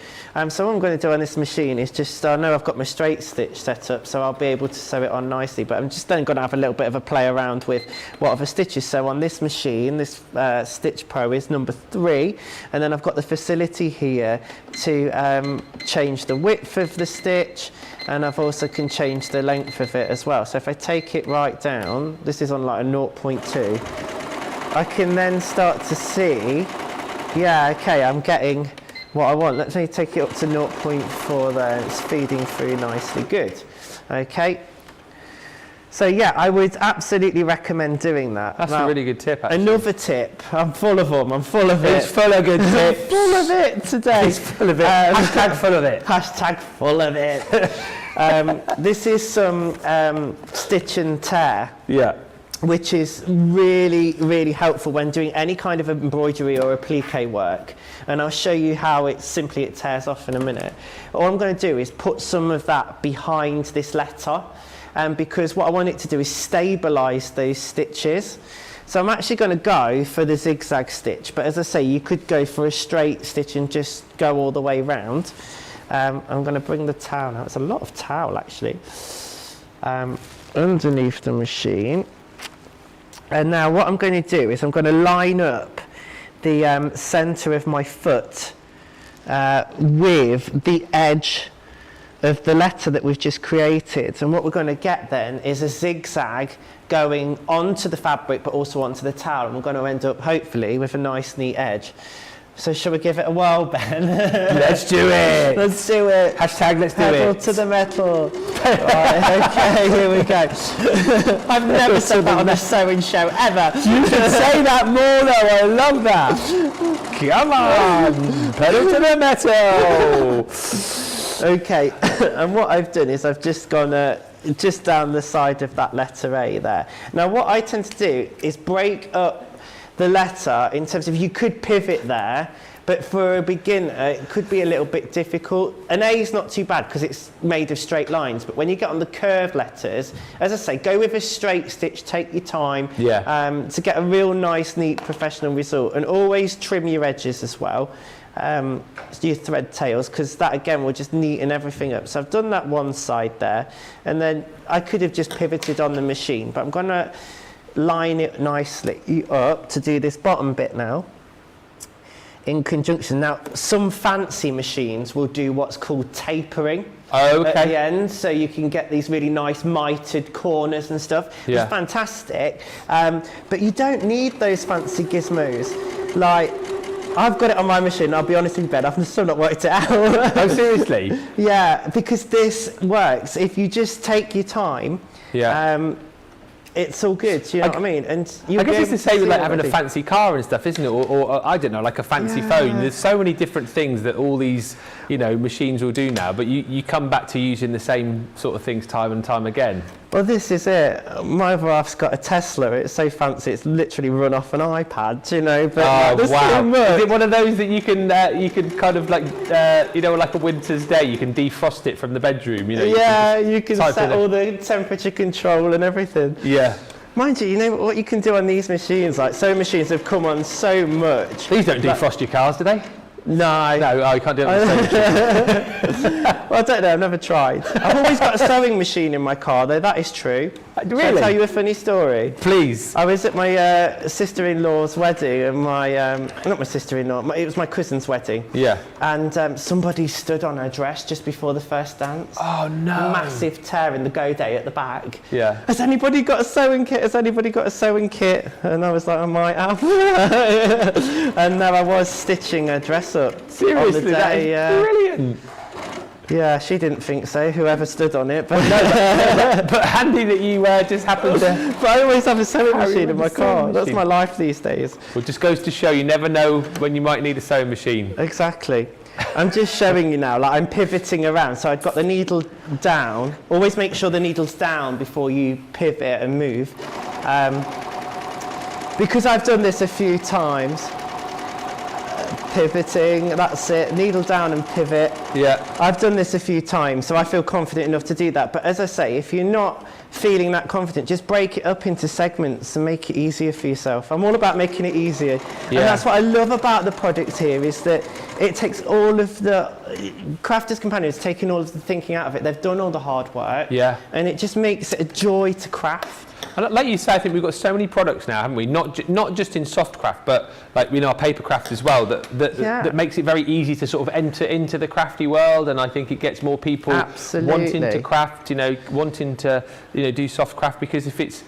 So what I'm going to do on this machine is just, I know I've got my straight stitch set up, so I'll be able to sew it on nicely, but I'm just then going to have a little bit of a play around with what other stitches. So on this machine, this Stitch Pro is number 3, and then I've got the facility here to change the width of the stitch, and I've also can change the length of it as well. So if I take it right down, this is on like a 0.2, I can then start to see, yeah, okay, I'm getting what I want. Let me take it up to 0.4 there. It's feeding through nicely. Good. Okay. So yeah, I would absolutely recommend doing that. That's a really good tip, actually. Another tip. I'm full of them. I'm full of it. It's full of good tips. Full of it today. It's full of it. Hashtag full of it. Hashtag full of it. This is some stitch and tear. Yeah. Which is really, really helpful when doing any kind of embroidery or applique work. And I'll show you how it tears off in a minute. All I'm going to do is put some of that behind this letter, because what I want it to do is stabilise those stitches. So I'm actually going to go for the zigzag stitch, but as I say, you could go for a straight stitch and just go all the way round. I'm going to bring the towel out. It's a lot of towel, actually. Underneath the machine. And now what I'm going to do is I'm going to line up the centre of my foot with the edge of the letter that we've just created. And what we're going to get then is a zigzag going onto the fabric but also onto the towel. And we're going to end up hopefully with a nice neat edge. So shall we give it a whirl, Ben? Let's do it. Let's do it. Hashtag let's do Pedal it. to the metal. Right, okay, here we go. I've never said that on a sewing show, ever. You should say that more though, I love that. Come on, pedal to the metal. Okay, and what I've done is I've just gone just down the side of that letter A there. Now what I tend to do is break up the letter in terms of, you could pivot there, but for a beginner it could be a little bit difficult. An A is not too bad because it's made of straight lines, but when you get on the curved letters, as I say, go with a straight stitch, take your time to get a real nice, neat, professional result, and always trim your edges as well. Your thread tails, because that again will just neaten everything up. So I've done that one side there, and then I could have just pivoted on the machine, but I'm going to line it nicely up to do this bottom bit now in conjunction. Now some fancy machines will do what's called tapering at the end, so you can get these really nice mitered corners and stuff. It's fantastic, but you don't need those fancy gizmos. Like, I've got it on my machine, I'll be honest with you, Ben, I've still not worked it out. Oh, seriously? Yeah, because this works. If you just take your time, it's all good, you know what I mean? And I guess it's the same with like having a fancy car and stuff, isn't it? Or I don't know, like a fancy phone. There's so many different things that all these, you know, machines will do now, but you come back to using the same sort of things time and time again. Well, this is it. My other half's got a Tesla. It's so fancy, it's literally run off an iPad, you know. But oh, wow. Is it one of those that you can kind of like, you know, like a winter's day, you can defrost it from the bedroom, you know? You can set all the temperature control and everything. Yeah. Mind you, you know what you can do on these machines? Like, sewing machines have come on so much. These don't defrost your cars, do they? No. No, you can't do it on the sewing machine. Well, I don't know, I've never tried. I've always got a sewing machine in my car, though, that is true. Really? Shall I tell you a funny story? Please. I was at my sister-in-law's wedding, and not my sister-in-law, it was my cousin's wedding. Yeah. And somebody stood on her dress just before the first dance. Oh, no. Massive tear in the go day at the back. Yeah. Has anybody got a sewing kit? Has anybody got a sewing kit? And I was like, I might have. And now I was stitching her dress up. Seriously, on the day, that is brilliant. Yeah, she didn't think so, whoever stood on it. But, but handy that you just happened to... But I always have a sewing machine in my car. That's my life these days. Well, it just goes to show you never know when you might need a sewing machine. Exactly. I'm just showing you now, like I'm pivoting around. So I've got the needle down. Always make sure the needle's down before you pivot and move. Because I've done this a few times. Pivoting, that's it, needle down and pivot. Yeah. I've done this a few times, so I feel confident enough to do that. But as I say, if you're not feeling that confident, just break it up into segments and make it easier for yourself. I'm all about making it easier. And that's what I love about the product here, is that it takes all of the... Crafters Companion has taken all of the thinking out of it. They've done all the hard work. Yeah. And it just makes it a joy to craft. And like you say, I think we've got so many products now, haven't we? Not just in soft craft, but like in our paper craft as well. That makes it very easy to sort of enter into the crafty world, and I think it gets more people wanting to craft. You know, wanting to do soft craft, because if it's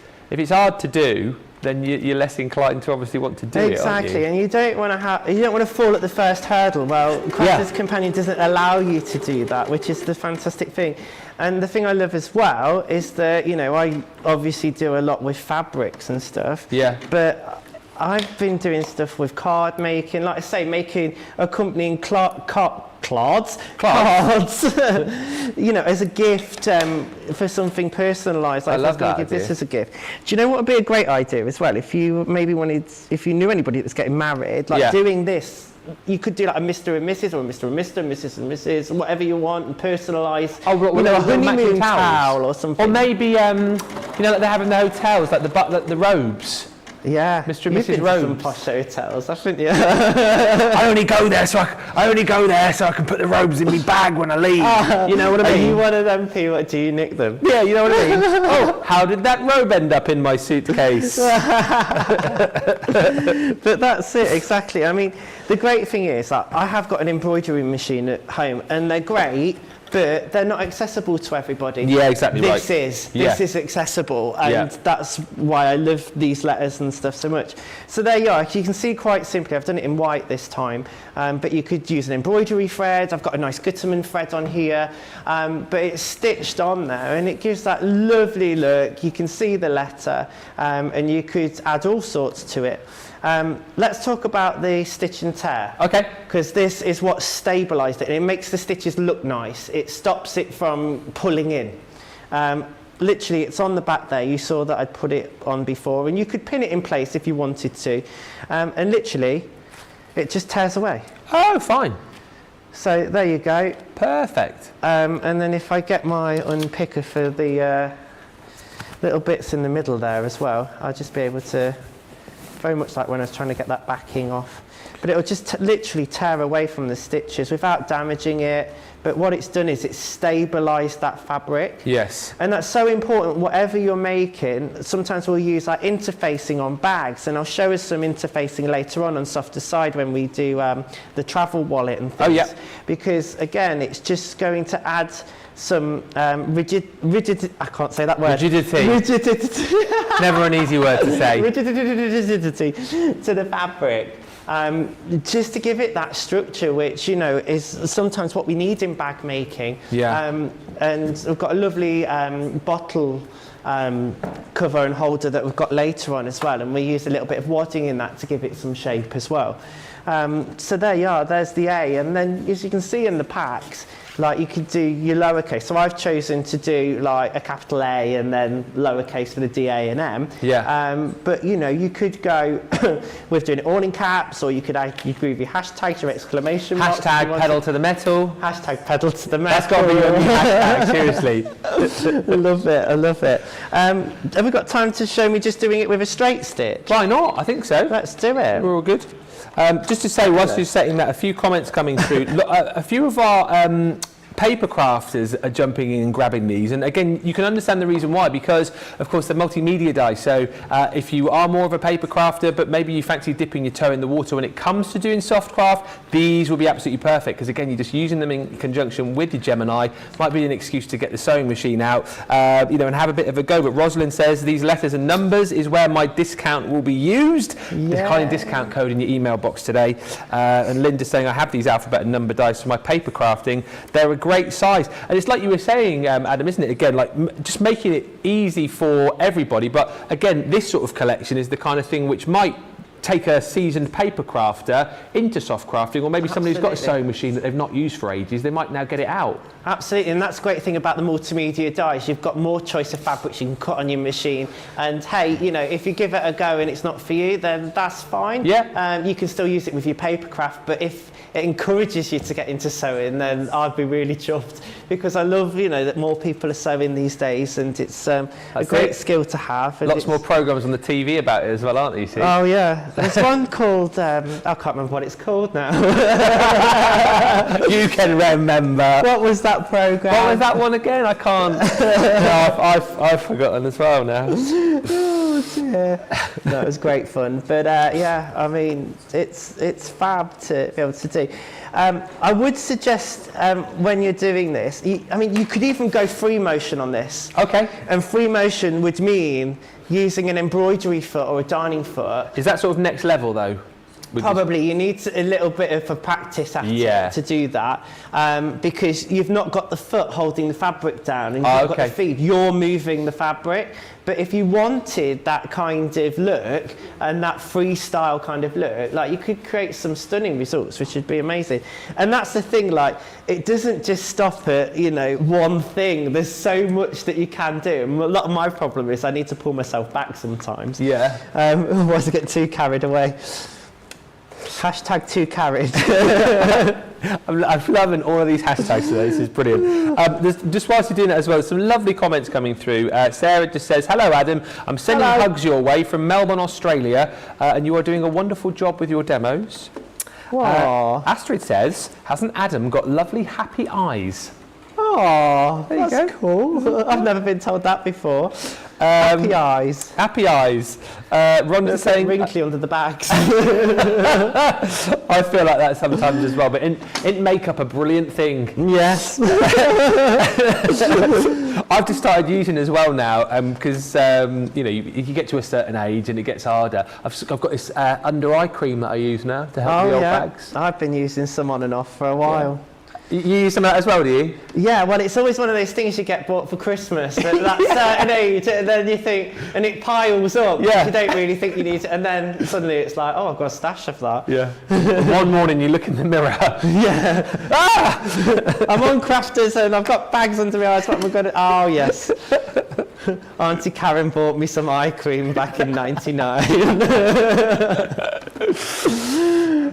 hard to do, then you're less inclined to obviously want to do it. Exactly, and you don't want to fall at the first hurdle. Well, Crafters Companion doesn't allow you to do that, which is the fantastic thing. And the thing I love as well is that, I obviously do a lot with fabrics and stuff. Yeah. But I've been doing stuff with card making, like I say, making accompanying cards, as a gift for something personalised. Like, I love that. Give this as a gift. Do you know what would be a great idea as well? If you knew anybody that's getting married, doing this. You could do like a Mr. and Mrs. or a Mr. and Mr. Mrs. and Mrs. whatever you want, and personalise. Oh, a honeymoon towel or something. Or maybe like they have in the hotels, like the robes. Yeah, Mr. and Mrs. Robes. Some posh hotels, haven't you? I only go there so I can put the robes in my bag when I leave. You know what I mean? Are you one of them people? Do you nick them? Yeah, you know what I mean. Oh, how did that robe end up in my suitcase? But that's it, exactly. I mean, the great thing is that I have got an embroidery machine at home, and they're great. But they're not accessible to everybody. Yeah, exactly right. This is accessible, and that's why I love these letters and stuff so much. So there you are. You can see quite simply, I've done it in white this time, but you could use an embroidery thread. I've got a nice Gutterman thread on here, but it's stitched on there, and it gives that lovely look. You can see the letter, and you could add all sorts to it. Let's talk about the stitch and tear. Okay. Because this is what stabilised it, and it makes the stitches look nice. It stops it from pulling in. Literally, it's on the back there. You saw that I'd put it on before, and you could pin it in place if you wanted to. And literally, it just tears away. Oh, fine. So there you go. Perfect. And then if I get my unpicker for the little bits in the middle there as well, I'll just be able to, very much like when I was trying to get that backing off. But it'll just literally tear away from the stitches without damaging it. But what it's done is it's stabilised that fabric. Yes. And that's so important, whatever you're making. Sometimes we'll use like interfacing on bags, and I'll show us some interfacing later on softer side when we do the travel wallet and things. Oh, yeah. Because again, it's just going to add some rigidity. I can't say that word. Rigidity. Rigidity. Never an easy word to say. Rigidity to the fabric. Just to give it that structure, which, you know, is sometimes what we need in bag making. Yeah. And we've got a lovely bottle cover and holder that we've got later on as well, and we use a little bit of wadding in that to give it some shape as well. So there you are, there's the A, and then as you can see in the packs, like you could do your lowercase. So I've chosen to do like a capital A and then lowercase for the D, A and M. Yeah. But you know, you could go with doing it all in caps, or you could add your groovy hashtags or exclamation marks. Hashtag pedal to the metal. Hashtag pedal to the metal. That's got to be your new hashtag, seriously. I love it, I love it. Have we got time to show me just doing it with a straight stitch? Why not? I think so. Let's do it. We're all good. Just to say, whilst you're setting that, a few comments coming through. Look, a few of our paper crafters are jumping in and grabbing these, and again, you can understand the reason why, because of course they're multimedia dies. So if you are more of a paper crafter, but maybe you fancy dipping your toe in the water when it comes to doing soft craft, these will be absolutely perfect, because again, you're just using them in conjunction with your Gemini. Might be an excuse to get the sewing machine out, you know, and have a bit of a go. But Rosalind says these letters and numbers is where my discount will be used. There's a kind of discount code in your email box today. And Linda's saying I have these alphabet and number dies for my paper crafting. They're a great size, and it's like you were saying, Adam, isn't it? Again, like just making it easy for everybody. But again, this sort of collection is the kind of thing which might take a seasoned paper crafter into soft crafting, or maybe somebody who's got a sewing machine that they've not used for ages, they might now get it out. Absolutely, and that's the great thing about the multimedia dies. You've got more choice of fabrics you can cut on your machine, and hey, you know, if you give it a go and it's not for you, then that's fine. Yeah. You can still use it with your paper craft, but if it encourages you to get into sewing, then I'd be really chuffed, because I love, you know, that more people are sewing these days, and it's a great skill to have. And lots more programmes on the TV about it as well, aren't there, you see? Oh yeah, there's one called, I can't remember what it's called now. You can remember. What was that programme? What was that one again? I can't. No, I've forgotten as well now. Oh dear. No, it was great fun, but yeah, I mean, it's fab to be able to do. I would suggest when you're doing this, I mean, you could even go free motion on this. Okay. And free motion would mean using an embroidery foot or a darning foot. Is that sort of next level though? Probably, you need a little bit of a practice at it to do that, because you've not got the foot holding the fabric down, and you've got the feet, you're moving the fabric. But if you wanted that kind of look and that freestyle kind of look, like, you could create some stunning results, which would be amazing. And that's the thing, like, it doesn't just stop at, you know, one thing. There's so much that you can do. And a lot of my problem is I need to pull myself back sometimes. Yeah. Otherwise I get too carried away. Hashtag too carried. I'm loving all of these hashtags today. This is brilliant. Just whilst you're doing that as well, some lovely comments coming through. Sarah just says, hello Adam, I'm sending hugs your way from Melbourne, Australia, and you are doing a wonderful job with your demos. Astrid says, hasn't Adam got lovely happy eyes? Oh, there you go. Cool. I've never been told that before. Happy eyes. Happy eyes. Rhonda's saying wrinkly under the bags. I feel like that sometimes as well, but in makeup, a brilliant thing. Yes. I've just started using as well now, because you know, you get to a certain age and it gets harder. I've got this under eye cream that I use now to help the old bags. I've been using some on and off for a while. You use some of that as well, do you? Yeah, well, it's always one of those things you get bought for Christmas at that certain age, and then you think, and it piles up. Yeah. You don't really think you need it, and then suddenly it's like, oh, I've got a stash of that. Yeah. One morning you look in the mirror. Yeah. I'm on Crafters and I've got bags under my eyes. What am I going to? Oh, yes. Auntie Karen bought me some eye cream back in '99.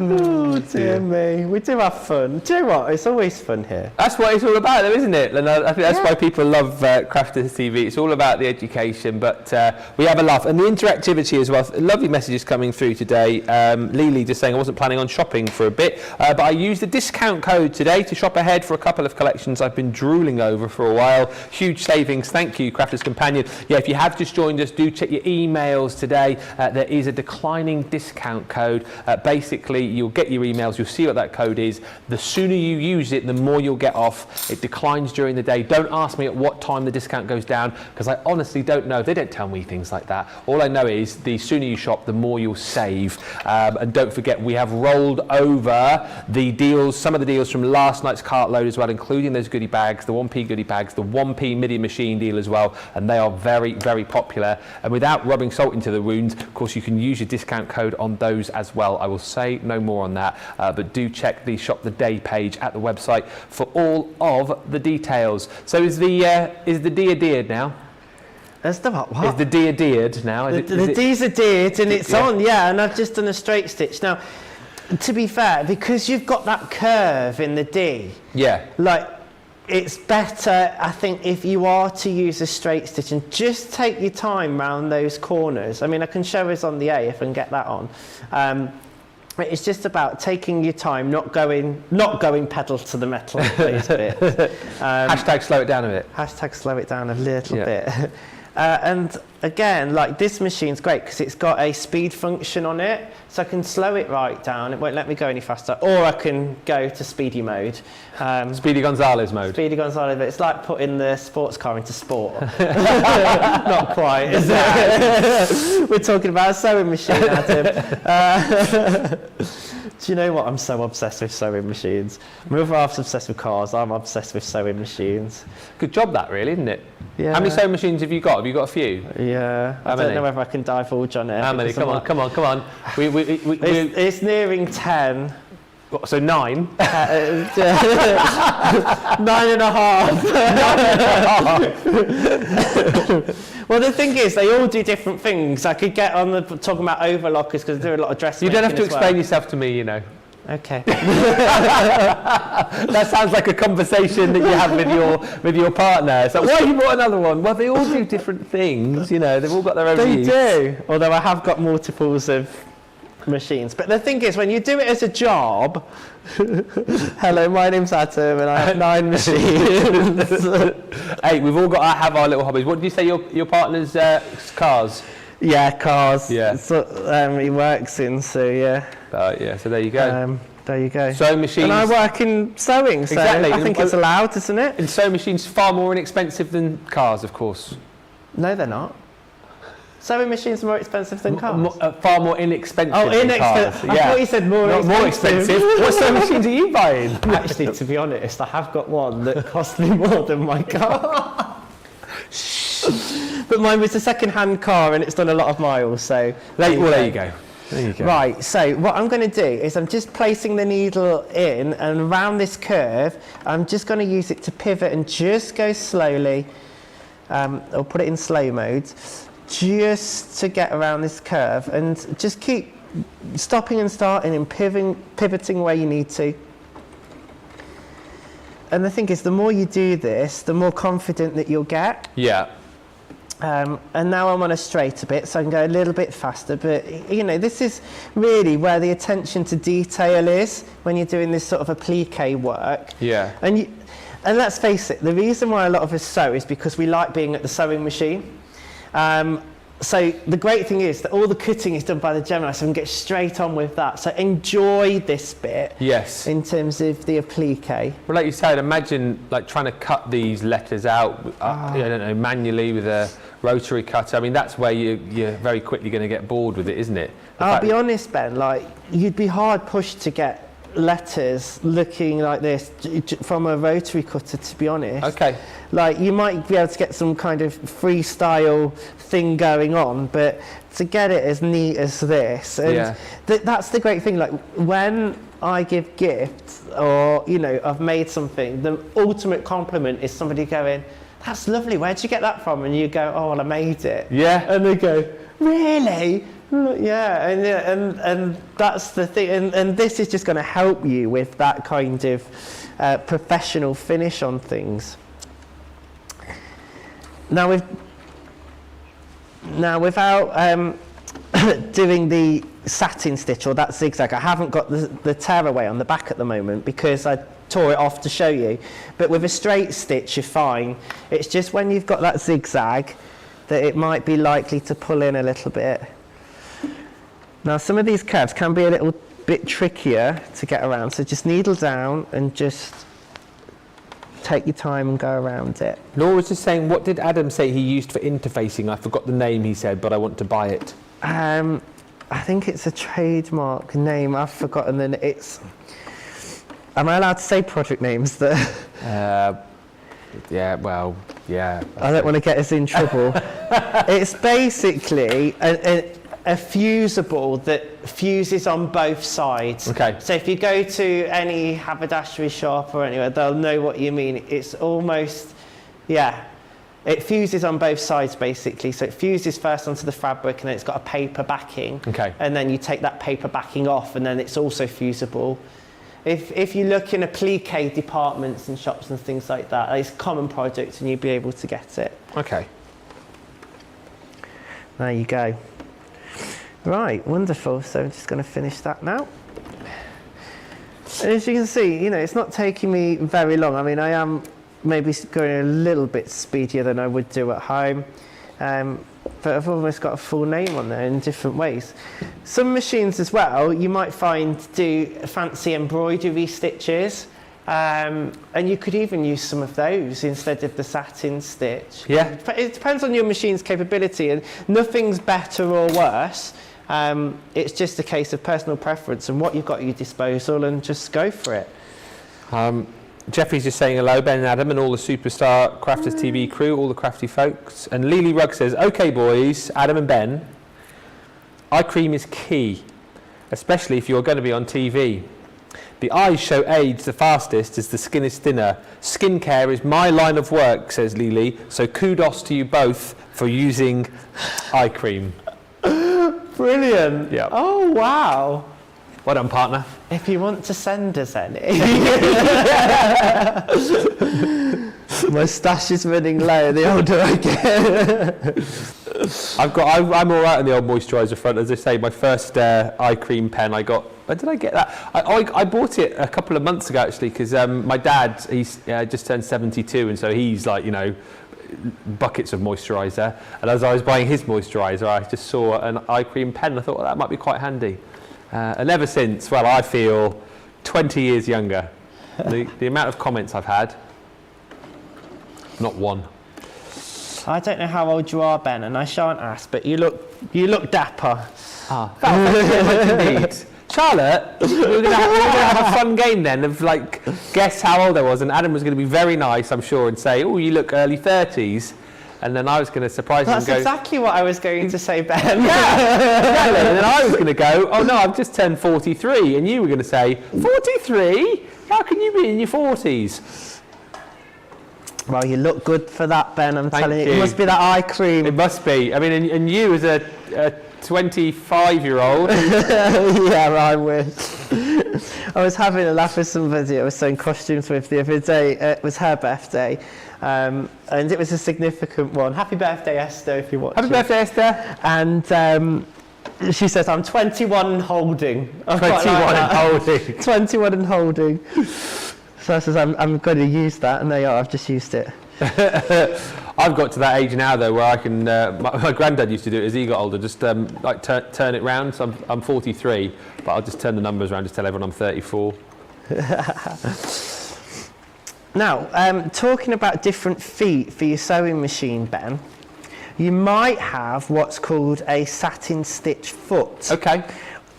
Oh dear me, we do have fun. Do you know what? It's always fun here. That's what it's all about, though, isn't it? And I think that's why people love Crafters TV. It's all about the education, but we have a laugh. And the interactivity as well. Lovely messages coming through today. Lily just saying I wasn't planning on shopping for a bit, but I used the discount code today to shop ahead for a couple of collections I've been drooling over for a while. Huge savings. Thank you, Crafters Companion. Yeah, if you have just joined us, do check your emails today. There is a declining discount code. Basically, you'll get your emails, you'll see what that code is. The sooner you use it, the more you'll get off. It declines during the day. Don't ask me at what time the discount goes down, because I honestly don't know. They don't tell me things like that. All I know is the sooner you shop, the more you'll save. And don't forget, we have rolled over the deals, some of the deals from last night's cart load as well, including those goodie bags, the 1p goodie bags, the 1p MIDI machine deal as well, and they are very, very popular. And without rubbing salt into the wound, of course, you can use your discount code on those as well. I will say no more on that, but do check the Shop the Day page at the website for all of the details. So is the D adhered now? Is the what? Is the D adhered now? The D's adhered and it's on, yeah, and I've just done a straight stitch. Now, to be fair, because you've got that curve in the D, like, it's better, I think, if you are to use a straight stitch and just take your time round those corners. I mean, I can show us on the A if I can get that on. It's just about taking your time, not going pedal to the metal these bits. Hashtag slow it down a bit. Hashtag slow it down a little bit. And again, like, this machine's great because it's got a speed function on it, so I can slow it right down. It won't let me go any faster, or I can go to speedy mode. Speedy Gonzales mode. Speedy Gonzales, but it's like putting the sports car into sport. Not quite, is it? We're talking about a sewing machine, Adam. Do you know what? I'm so obsessed with sewing machines. My other half's obsessed with cars. I'm obsessed with sewing machines. Good job, that, really, isn't it? Yeah. How many sewing machines have you got? Have you got a few? Yeah. I don't know whether I can divulge on it. How many? Come on. It's nearing 10. So 9? 9.5. Well, the thing is, they all do different things. I could get on talking about overlockers because I do a lot of dressmaking. You don't have to explain yourself to me, you know. Okay. That sounds like a conversation that you have with your partner. So why you bought another one? Well, they all do different things, you know. They've all got their own use. They do. Although I have got multiples of machines. But the thing is, when you do it as a job, hello, my name's Adam and I have 9 machines. Hey, we've all got to have our little hobbies. What did you say your partner's cars? Yeah, cars. Yeah. So, he works in, so yeah. Yeah, so there you go. There you go. Sewing machines. And I work in sewing, so exactly. I think it's allowed, isn't it? And sewing machines far more inexpensive than cars, of course. No, they're not. Sewing machines are more expensive than cars. Far more inexpensive than cars. I thought you said more expensive. What sewing machines are you buying? Actually, to be honest, I have got one that cost me more than my car. But mine was a second-hand car and it's done a lot of miles, so... There you go. Right, so what I'm going to do is I'm just placing the needle in, and around this curve, I'm just going to use it to pivot and just go slowly. I'll put it in slow mode, just to get around this curve, and just keep stopping and starting and pivoting where you need to. And the thing is, the more you do this, the more confident that you'll get. Yeah. And now I'm on a straight a bit, so I can go a little bit faster. But, you know, this is really where the attention to detail is when you're doing this sort of applique work. Yeah. And let's face it, the reason why a lot of us sew is because we like being at the sewing machine. So the great thing is that all the cutting is done by the Gemini, so I can get straight on with that. So enjoy this bit. Yes. In terms of the applique. Well, like you said, imagine like trying to cut these letters out, I don't know, manually with a rotary cutter. I mean, that's where you're very quickly going to get bored with it, isn't it? I'll be honest, Ben, like, you'd be hard pushed to get letters looking like this from a rotary cutter, to be honest. Okay. Like, you might be able to get some kind of freestyle thing going on, but to get it as neat as this, and that's the great thing. Like, when I give gifts, or I've made something, the ultimate compliment is somebody going, "That's lovely, where'd you get that from?" And you go, "Oh, well, I made it." Yeah. And they go, "Really?" Yeah, and that's the thing, and this is just going to help you with that kind of professional finish on things. Now, without doing the satin stitch or that zigzag, I haven't got the tearaway on the back at the moment because I tore it off to show you. But with a straight stitch, you're fine. It's just when you've got that zigzag that it might be likely to pull in a little bit. Now, some of these curves can be a little bit trickier to get around, so just needle down and just take your time and go around it. Laura's just saying, what did Adam say he used for interfacing? I forgot the name he said, but I want to buy it. I think it's a trademark name. I've forgotten it's... Am I allowed to say project names? Yeah, well, yeah. I don't want to get us in trouble. It's basically a fusible that fuses on both sides. Okay. So if you go to any haberdashery shop or anywhere, they'll know what you mean. It's almost, it fuses on both sides basically. So it fuses first onto the fabric and then it's got a paper backing. Okay. And then you take that paper backing off and then it's also fusible. If you look in applique departments and shops and things like that, it's a common product and you'll be able to get it. Okay. There you go. Right, wonderful. So I'm just going to finish that now. And as you can see, it's not taking me very long. I mean, I am maybe going a little bit speedier than I would do at home. But I've almost got a full name on there in different ways. Some machines as well, you might find do fancy embroidery stitches. And you could even use some of those instead of the satin stitch. Yeah. It depends on your machine's capability, and nothing's better or worse. It's just a case of personal preference and what you've got at your disposal, and just go for it. Jeffrey's just saying hello, Ben and Adam, and all the Superstar Crafters TV crew, all the crafty folks. And Lily Rugg says, "Okay, boys, Adam and Ben, eye cream is key, especially if you're going to be on TV. The eyes show age the fastest as the skin is thinner. Skincare is my line of work," says Lily, "so kudos to you both for using eye cream." Brilliant. Yeah. Oh, wow. Well done, partner. If you want to send us any. My stash is running low the older I get. I'm all right on the old moisturiser front. As I say, my first eye cream pen I got. When did I get that? I bought it a couple of months ago actually, because my dad, he's just turned 72, and so he's like, buckets of moisturiser. And as I was buying his moisturiser, I just saw an eye cream pen. I thought, well, that might be quite handy. And ever since, well, I feel 20 years younger. The amount of comments I've had, not one. I don't know how old you are, Ben, and I shan't ask, but you look dapper. Indeed. Charlotte, we're going to have a fun game then of guess how old I was, and Adam was going to be very nice, I'm sure, and say, "Oh, you look early 30s." And then I was going to surprise him and go... That's exactly what I was going to say, Ben. Yeah, exactly. And then I was going to go, "Oh no, I've just turned 43." And you were going to say, 43? How can you be in your 40s? Well, you look good for that, Ben, I'm telling you. you. It must be that eye cream. It must be. I mean, and you as a 25-year-old. Yeah, I wish. I was having a laugh with somebody I was sewing costumes with the other day. It was her birthday. And it was a significant one. Happy birthday, Esther, if you watch. Happy birthday, Esther. And she says, "I'm 21 and holding." 21 and holding. 21 and holding. So I says, I'm going to use that, and there you are, I've just used it. I've got to that age now, though, where I can... my granddad used to do it as he got older, just turn it round. So I'm 43, but I'll just turn the numbers around, just tell everyone I'm 34. Now, talking about different feet for your sewing machine, Ben, you might have what's called a satin stitch foot. Okay.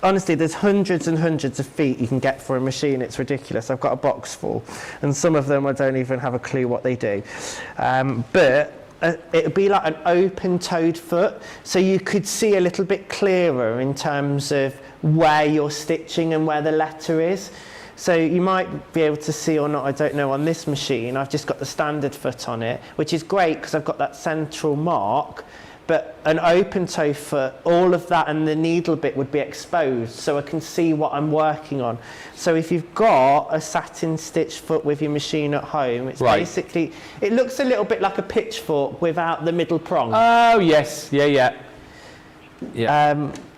honestly, there's hundreds and hundreds of feet you can get for a machine. It's ridiculous. I've got a box full, and some of them I don't even have a clue what they do. But it would be like an open-toed foot, so you could see a little bit clearer in terms of where you're stitching and where the letter is. So you might be able to see or not, I don't know, on this machine. I've just got the standard foot on it, which is great because I've got that central mark. But an open toe foot, all of that and the needle bit would be exposed, so I can see what I'm working on. So if you've got a satin stitch foot with your machine at home, it's basically, it looks a little bit like a pitchfork without the middle prong. Oh yes, yeah.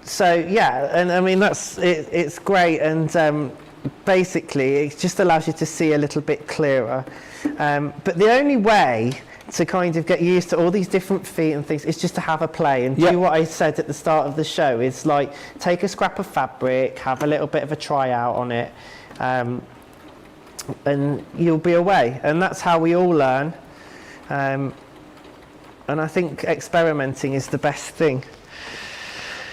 So yeah, and I mean it's great, and basically it just allows you to see a little bit clearer. But the only way to kind of get used to all these different feet and things is just to have a play and do what I said at the start of the show. It's like, take a scrap of fabric, have a little bit of a try out on it, and you'll be away. And that's how we all learn. And I think experimenting is the best thing.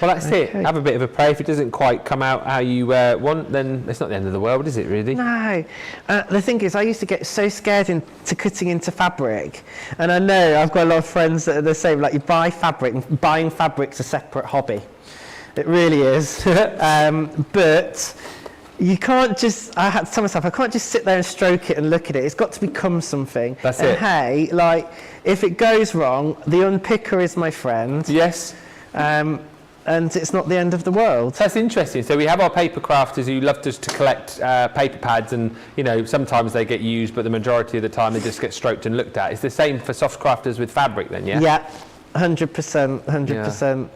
Well, that's it. Have a bit of a play. If it doesn't quite come out how you want, then it's not the end of the world, is it, really? No. The thing is, I used to get so scared into cutting into fabric. And I know I've got a lot of friends that are the same. Like, you buy fabric, and buying fabric's a separate hobby. It really is. But you can't just, I had to tell myself, I can't just sit there and stroke it and look at it. It's got to become something. That's and it. Hey, like, if it goes wrong, the unpicker is my friend. Yes. And it's not the end of the world. That's interesting. So we have our paper crafters who love just to collect paper pads, and you know, sometimes they get used, but the majority of the time they just get stroked and looked at. It's the same for soft crafters with fabric then, yeah? Yeah, 100%, 100%.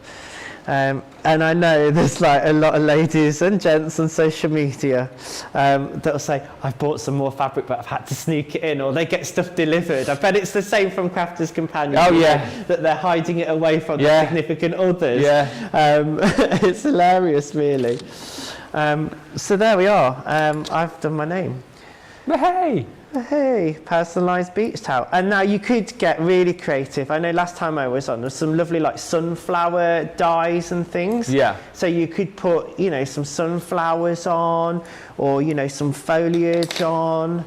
And I know there's like a lot of ladies and gents on social media that'll say, I've bought some more fabric but I've had to sneak it in, or they get stuff delivered. I bet it's the same from Crafters Companion. Oh yeah. That they're hiding it away from their significant others. Yeah. It's hilarious, really. So there we are. I've done my name. But hey, personalised beach towel. And now you could get really creative. I know last time I was on, there was some lovely like sunflower dyes and things. Yeah. So you could put, you know, some sunflowers on, or, you know, some foliage on.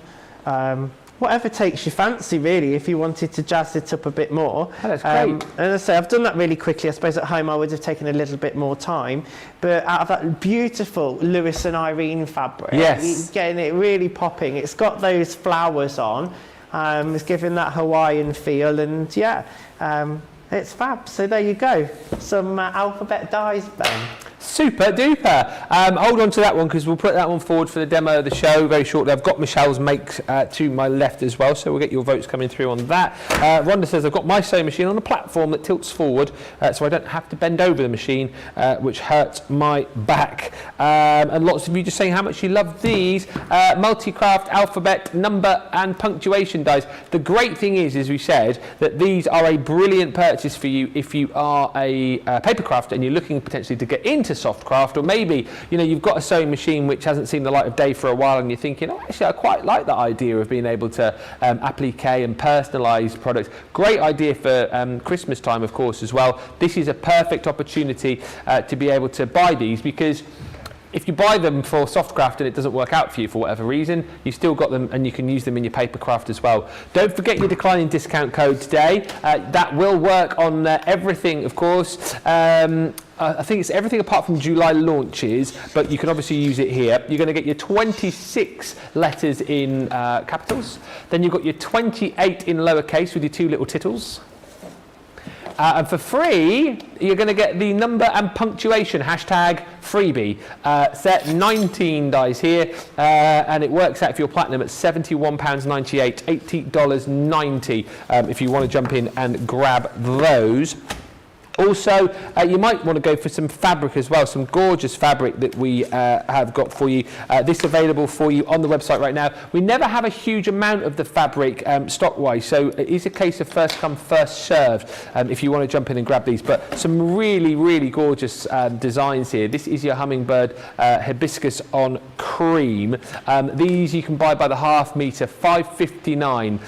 Whatever takes your fancy, really, if you wanted to jazz it up a bit more. Oh, that's great. And as I say, I've done that really quickly. I suppose at home I would have taken a little bit more time. But out of that beautiful Lewis and Irene fabric, yes, getting it really popping. It's got those flowers on. It's giving that Hawaiian feel, and it's fab. So there you go. Some alphabet dyes, Ben. Super duper. Hold on to that one because we'll put that one forward for the demo of the show very shortly. I've got Michelle's make to my left as well, so we'll get your votes coming through on that. Rhonda says, I've got my sewing machine on a platform that tilts forward so I don't have to bend over the machine, which hurts my back. And lots of you just saying how much you love these multi-craft alphabet, number and punctuation dies. The great thing is, as we said, that these are a brilliant purchase for you if you are a paper crafter and you're looking potentially to get into soft craft, or maybe you've got a sewing machine which hasn't seen the light of day for a while and you're thinking, oh, actually I quite like that idea of being able to applique and personalise products. Great idea for Christmas time, of course, as well. This is a perfect opportunity to be able to buy these, because if you buy them for soft craft and it doesn't work out for you for whatever reason, you've still got them and you can use them in your paper craft as well. Don't forget your declining discount code today. That will work on everything, of course. I think it's everything apart from July launches, but you can obviously use it here. You're going to get your 26 letters in capitals. Then you've got your 28 in lowercase with your two little tittles. And for free, you're going to get the number and punctuation hashtag freebie. Set 19 dies here, and it works out for your platinum at £71.98, $80.90 if you want to jump in and grab those. Also, you might want to go for some fabric as well, some gorgeous fabric that we have got for you. This available for you on the website right now. We never have a huge amount of the fabric stock-wise, so it is a case of first come, first served if you want to jump in and grab these. But some really, really gorgeous designs here. This is your hummingbird hibiscus on cream. These you can buy by the half metre, $5.59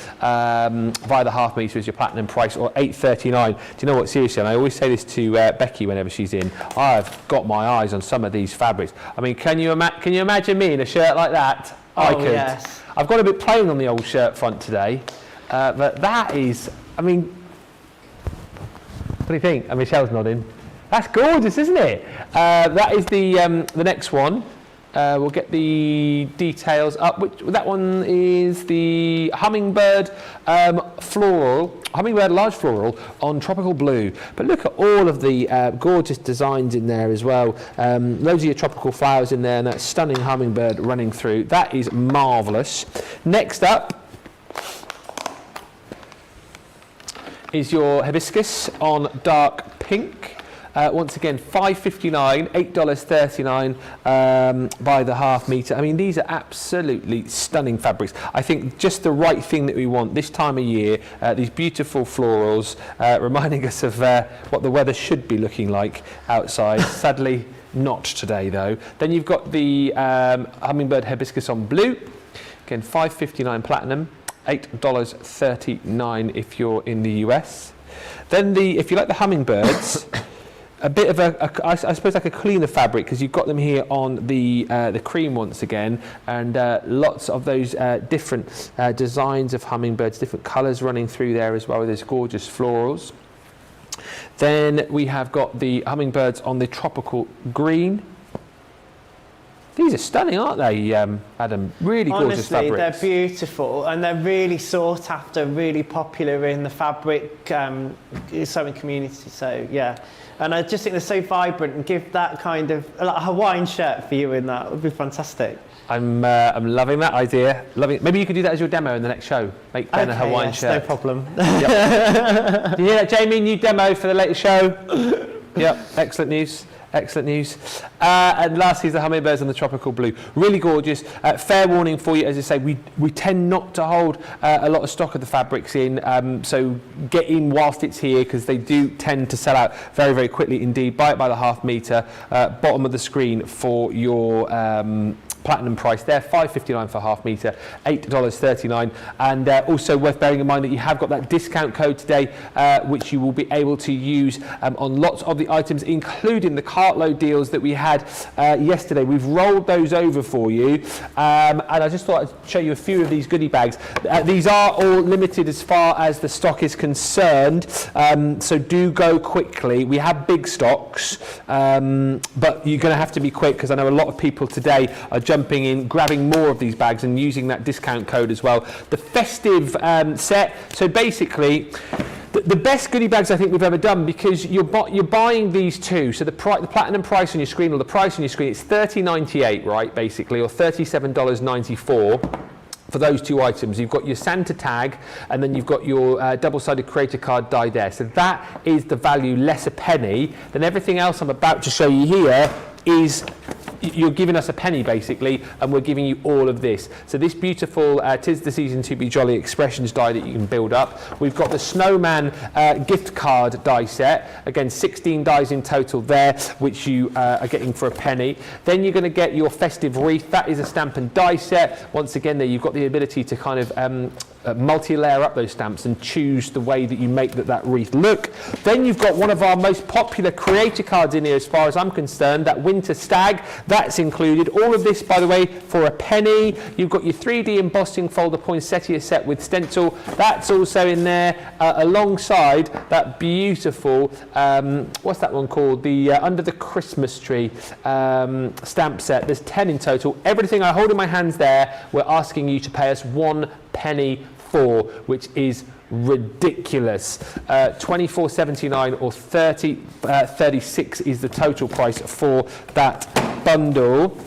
via the half metre is your platinum price, or $8.39. Do you know what, seriously, and I always say say this to Becky whenever she's in. I've got my eyes on some of these fabrics. I mean, can you imagine me in a shirt like that? I could. Yes. I've got a bit plain on the old shirt front today, but that is, I mean, what do you think? And Michelle's nodding. That's gorgeous, isn't it? That is the next one. We'll get the details up. That one is the Hummingbird Floral, Hummingbird Large Floral on Tropical Blue. But look at all of the gorgeous designs in there as well. Loads of your tropical flowers in there, and that stunning hummingbird running through. That is marvellous. Next up is your hibiscus on dark pink. Once again, $5.59, $8.39 by the half metre. I mean, these are absolutely stunning fabrics. I think just the right thing that we want this time of year, these beautiful florals, reminding us of what the weather should be looking like outside. Sadly, not today, though. Then you've got the Hummingbird Hibiscus on blue. Again, $5.59 platinum, $8.39 if you're in the US. Then if you like the hummingbirds, a bit of I suppose like a cleaner fabric, because you've got them here on the cream once again, and lots of those different designs of hummingbirds, different colours running through there as well with those gorgeous florals. Then we have got the hummingbirds on the tropical green. These are stunning, aren't they, Adam? Really gorgeous fabrics. Honestly, they're beautiful, and they're really sought after, really popular in the fabric sewing community. So yeah, and I just think they're so vibrant, and give that kind of like a Hawaiian shirt for you in that would be fantastic. I'm loving that idea. Loving it. Maybe you could do that as your demo in the next show. Make Ben a Hawaiian shirt. No problem. Yep. You hear that, Jamie? New demo for the latest show. Yep. Excellent news. Excellent news. And lastly is the hummingbirds on the tropical blue. Really gorgeous. Fair warning for you, as I say, we tend not to hold a lot of stock of the fabrics in, so get in whilst it's here, because they do tend to sell out very, very quickly indeed. Buy it by the half metre. Bottom of the screen for your platinum price there, $5.59 for half metre, $8.39. And also worth bearing in mind that you have got that discount code today, which you will be able to use on lots of the items, including the cartload deals that we had yesterday. We've rolled those over for you, and I just thought I'd show you a few of these goodie bags. These are all limited as far as the stock is concerned, so do go quickly. We have big stocks, but you're going to have to be quick, because I know a lot of people today are jumping in, grabbing more of these bags and using that discount code as well. The festive set, so basically the best goodie bags I think we've ever done, because you're buying these two. So the platinum price on your screen, or the price on your screen, it's $30.98, right, basically, or $37.94 for those two items. You've got your Santa tag, and then you've got your double-sided creator card die there. So that is the value less a penny. Then everything else I'm about to show you here is you're giving us a penny basically, and we're giving you all of this. So this beautiful "'Tis the Season to Be Jolly" expressions die that you can build up. We've got the snowman gift card die set, again 16 dies in total there, which you are getting for a penny. Then you're going to get your festive wreath. That is a stamp and die set. Once again there you've got the ability to kind of multi-layer up those stamps and choose the way that you make that wreath look. Then you've got one of our most popular creator cards in here as far as I'm concerned, that winter stag. That's included. All of this, by the way, for a penny. You've got your 3D embossing folder poinsettia set with stencil. That's also in there, alongside that beautiful, what's that one called? The Under the Christmas Tree stamp set. There's 10 in total. Everything I hold in my hands there, we're asking you to pay us 1 penny for, which is ridiculous. $24.79 or $36 is the total price for that bundle.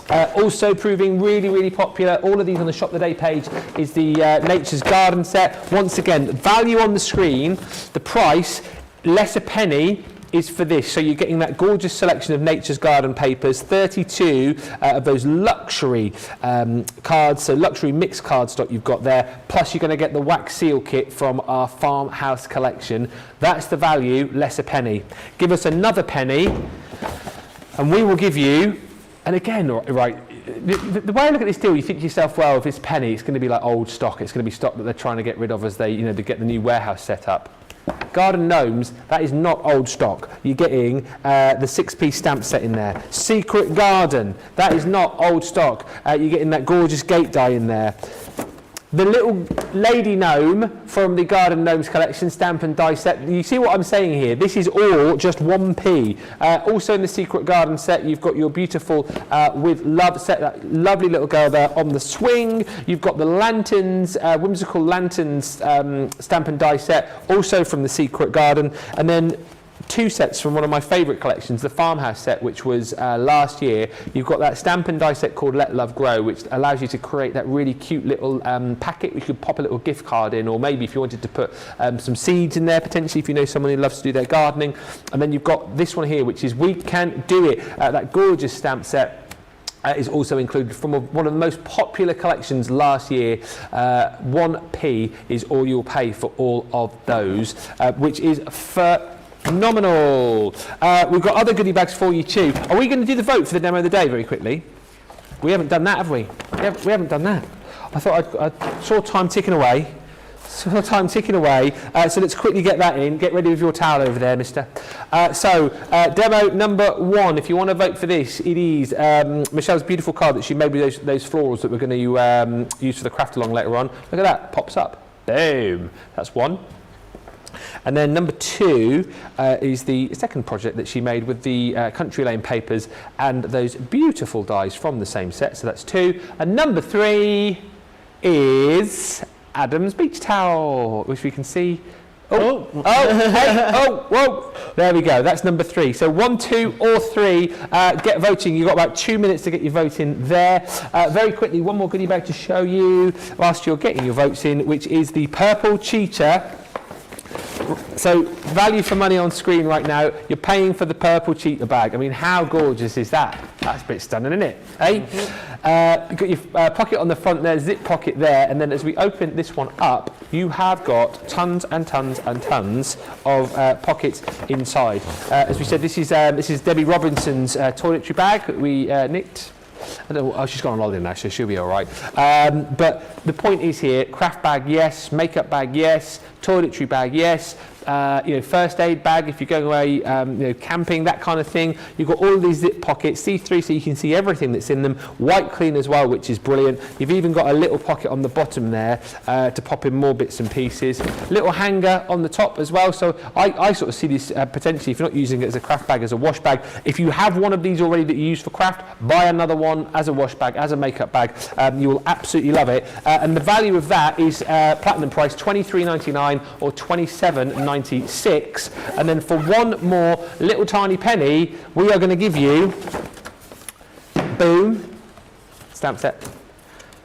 Also proving really, really popular, all of these on the Shop the Day page, is the Nature's Garden set. Once again, value on the screen, the price less a penny is for this. So you're getting that gorgeous selection of Nature's Garden papers, 32 of those luxury cards, so luxury mixed cardstock you've got there, plus you're going to get the wax seal kit from our farmhouse collection. That's the value, less a penny. Give us another penny and we will give you, and again, right, the way I look at this deal, you think to yourself, well, if it's penny, it's going to be like old stock. It's going to be stock that they're trying to get rid of as they get the new warehouse set up. Garden Gnomes, that is not old stock. You're getting the 6p stamp set in there. Secret Garden, that is not old stock. You're getting that gorgeous gate die in there. The little lady gnome from the Garden Gnomes collection, stamp and die set. You see what I'm saying here? This is all just 1p. Also in the Secret Garden set, you've got your beautiful with love set, that lovely little girl there on the swing. You've got the lanterns, whimsical lanterns stamp and die set, also from the Secret Garden. And then 2 sets from one of my favourite collections, the Farmhouse set, which was last year. You've got that stamp and die set called Let Love Grow, which allows you to create that really cute little packet. You could pop a little gift card in, or maybe if you wanted to put some seeds in there, potentially, if you know someone who loves to do their gardening. And then you've got this one here, which is We Can Do It, that gorgeous stamp set. Is also included from one of the most popular collections last year. 1p is all you'll pay for all of those, which is phenomenal. We've got other goodie bags for you too. Are we going to do the vote for the demo of the day very quickly? We haven't done that, have we? We haven't done that. I thought I saw time ticking away. So let's quickly get that in. Get ready with your towel over there, mister. Demo number 1, if you want to vote for this, it is Michelle's beautiful card that she made with those florals that we're going to use for the craft along later on. Look at that, pops up. Boom. That's 1. And then number 2 is the second project that she made with the Country Lane papers and those beautiful dies from the same set. So that's 2. And number 3 is Adam's beach towel, which we can see. Whoa! There we go. That's number 3. So 1, 2, or 3. Get voting. You've got about 2 minutes to get your vote in there. Very quickly, one more goodie bag to show you whilst you're getting your votes in, which is the purple cheetah. So value for money on screen right now. You're paying for the purple cheetah bag. I mean, how gorgeous is that? That's a bit stunning, isn't it? You've got your pocket on the front there, zip pocket there, and then as we open this one up, you have got tons and tons and tons of pockets inside. As we said, this is Debbie Robinson's toiletry bag that we nicked. I don't know, oh, she's gone on holiday now, so she'll be all right. But the point is here, craft bag, yes. Makeup bag, yes. Toiletry bag, yes. First aid bag if you're going away, camping, that kind of thing. You've got all of these zip pockets, see-through, so you can see everything that's in them. White clean as well, which is brilliant. You've even got a little pocket on the bottom there to pop in more bits and pieces. Little hanger on the top as well. So I sort of see this potentially, if you're not using it as a craft bag, as a wash bag. If you have one of these already that you use for craft, buy another one as a wash bag, as a makeup bag. You will absolutely love it. And the value of that is platinum price, $23.99 or $27.96. And then for one more little tiny penny, we are going to give you, boom, stamp set,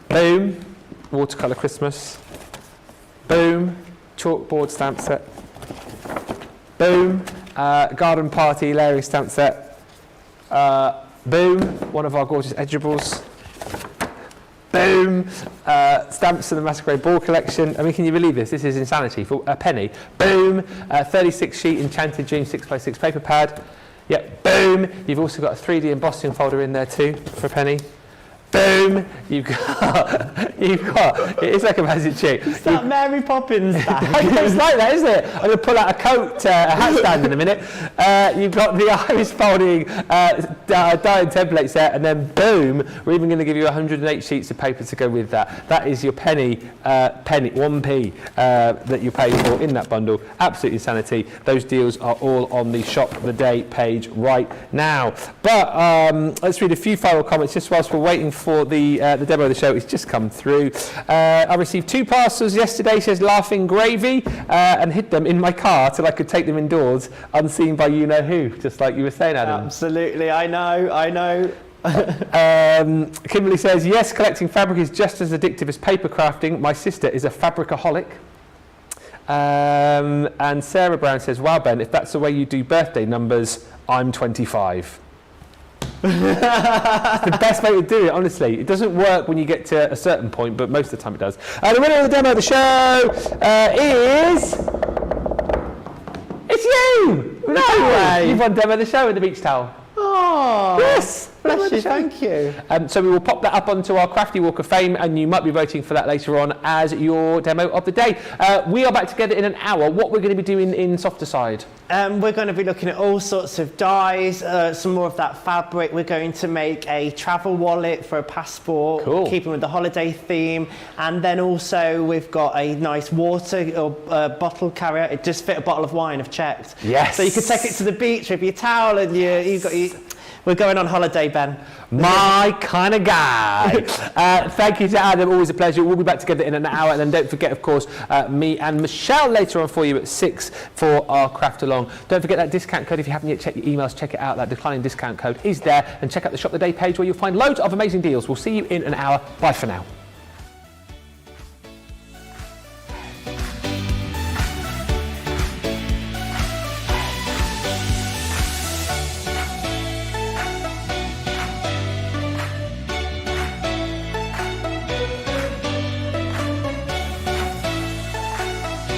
boom, watercolour Christmas, boom, chalkboard stamp set, boom, garden party layering stamp set, boom, one of our gorgeous edgeables, boom, stamps for the Masquerade Ball collection. I mean, can you believe this? This is insanity. For a penny. Boom, 36 sheet Enchanted Dream 6x6 paper pad. Yep, boom. You've also got a 3D embossing folder in there too for a penny. Boom! You've got, it's like a magic trick. It's that Mary Poppins bag. It's like that, isn't it? I'm going to pull out a coat, a hat stand in a minute. You've got the iris folding die and template set, and then boom, we're even going to give you 108 sheets of paper to go with that. That is your penny, 1p that you pay for in that bundle. Absolute insanity. Those deals are all on the Shop the Day page right now. But let's read a few final comments just whilst we're waiting for the demo of the show. It's just come through. I received 2 parcels yesterday, says Laughing Gravy, and hid them in my car till I could take them indoors unseen by you know who, just like you were saying, Adam. Absolutely, I know. Kimberly says, yes, collecting fabric is just as addictive as paper crafting. My sister is a fabricaholic. And Sarah Brown says, wow, Ben, if that's the way you do birthday numbers, I'm 25. It's the best way to do it, honestly. It doesn't work when you get to a certain point, but most of the time it does. The winner of the demo of the show is... It's you! No way! You've won demo of the show with the beach towel. Oh! Yes! Bless you, thank you. So we will pop that up onto our Crafty Walk of Fame, and you might be voting for that later on as your demo of the day. We are back together in an hour. What we're going to be doing in Softer Side? We're going to be looking at all sorts of dyes, some more of that fabric. We're going to make a travel wallet for a passport, Cool. keeping with the holiday theme. And then also we've got a nice water or bottle carrier. It just fit a bottle of wine, I've checked. Yes. So you could take it to the beach with your towel and we're going on holiday, Ben. My kind of guy. Thank you to Adam, always a pleasure. We'll be back together in an hour, and then don't forget, of course, me and Michelle later on for you at 6 for our craft along. Don't forget that discount code. If you haven't yet checked your emails, check it out. That declining discount code is there, and check out the Shop the Day page where you'll find loads of amazing deals. We'll see you in an hour. Bye for now.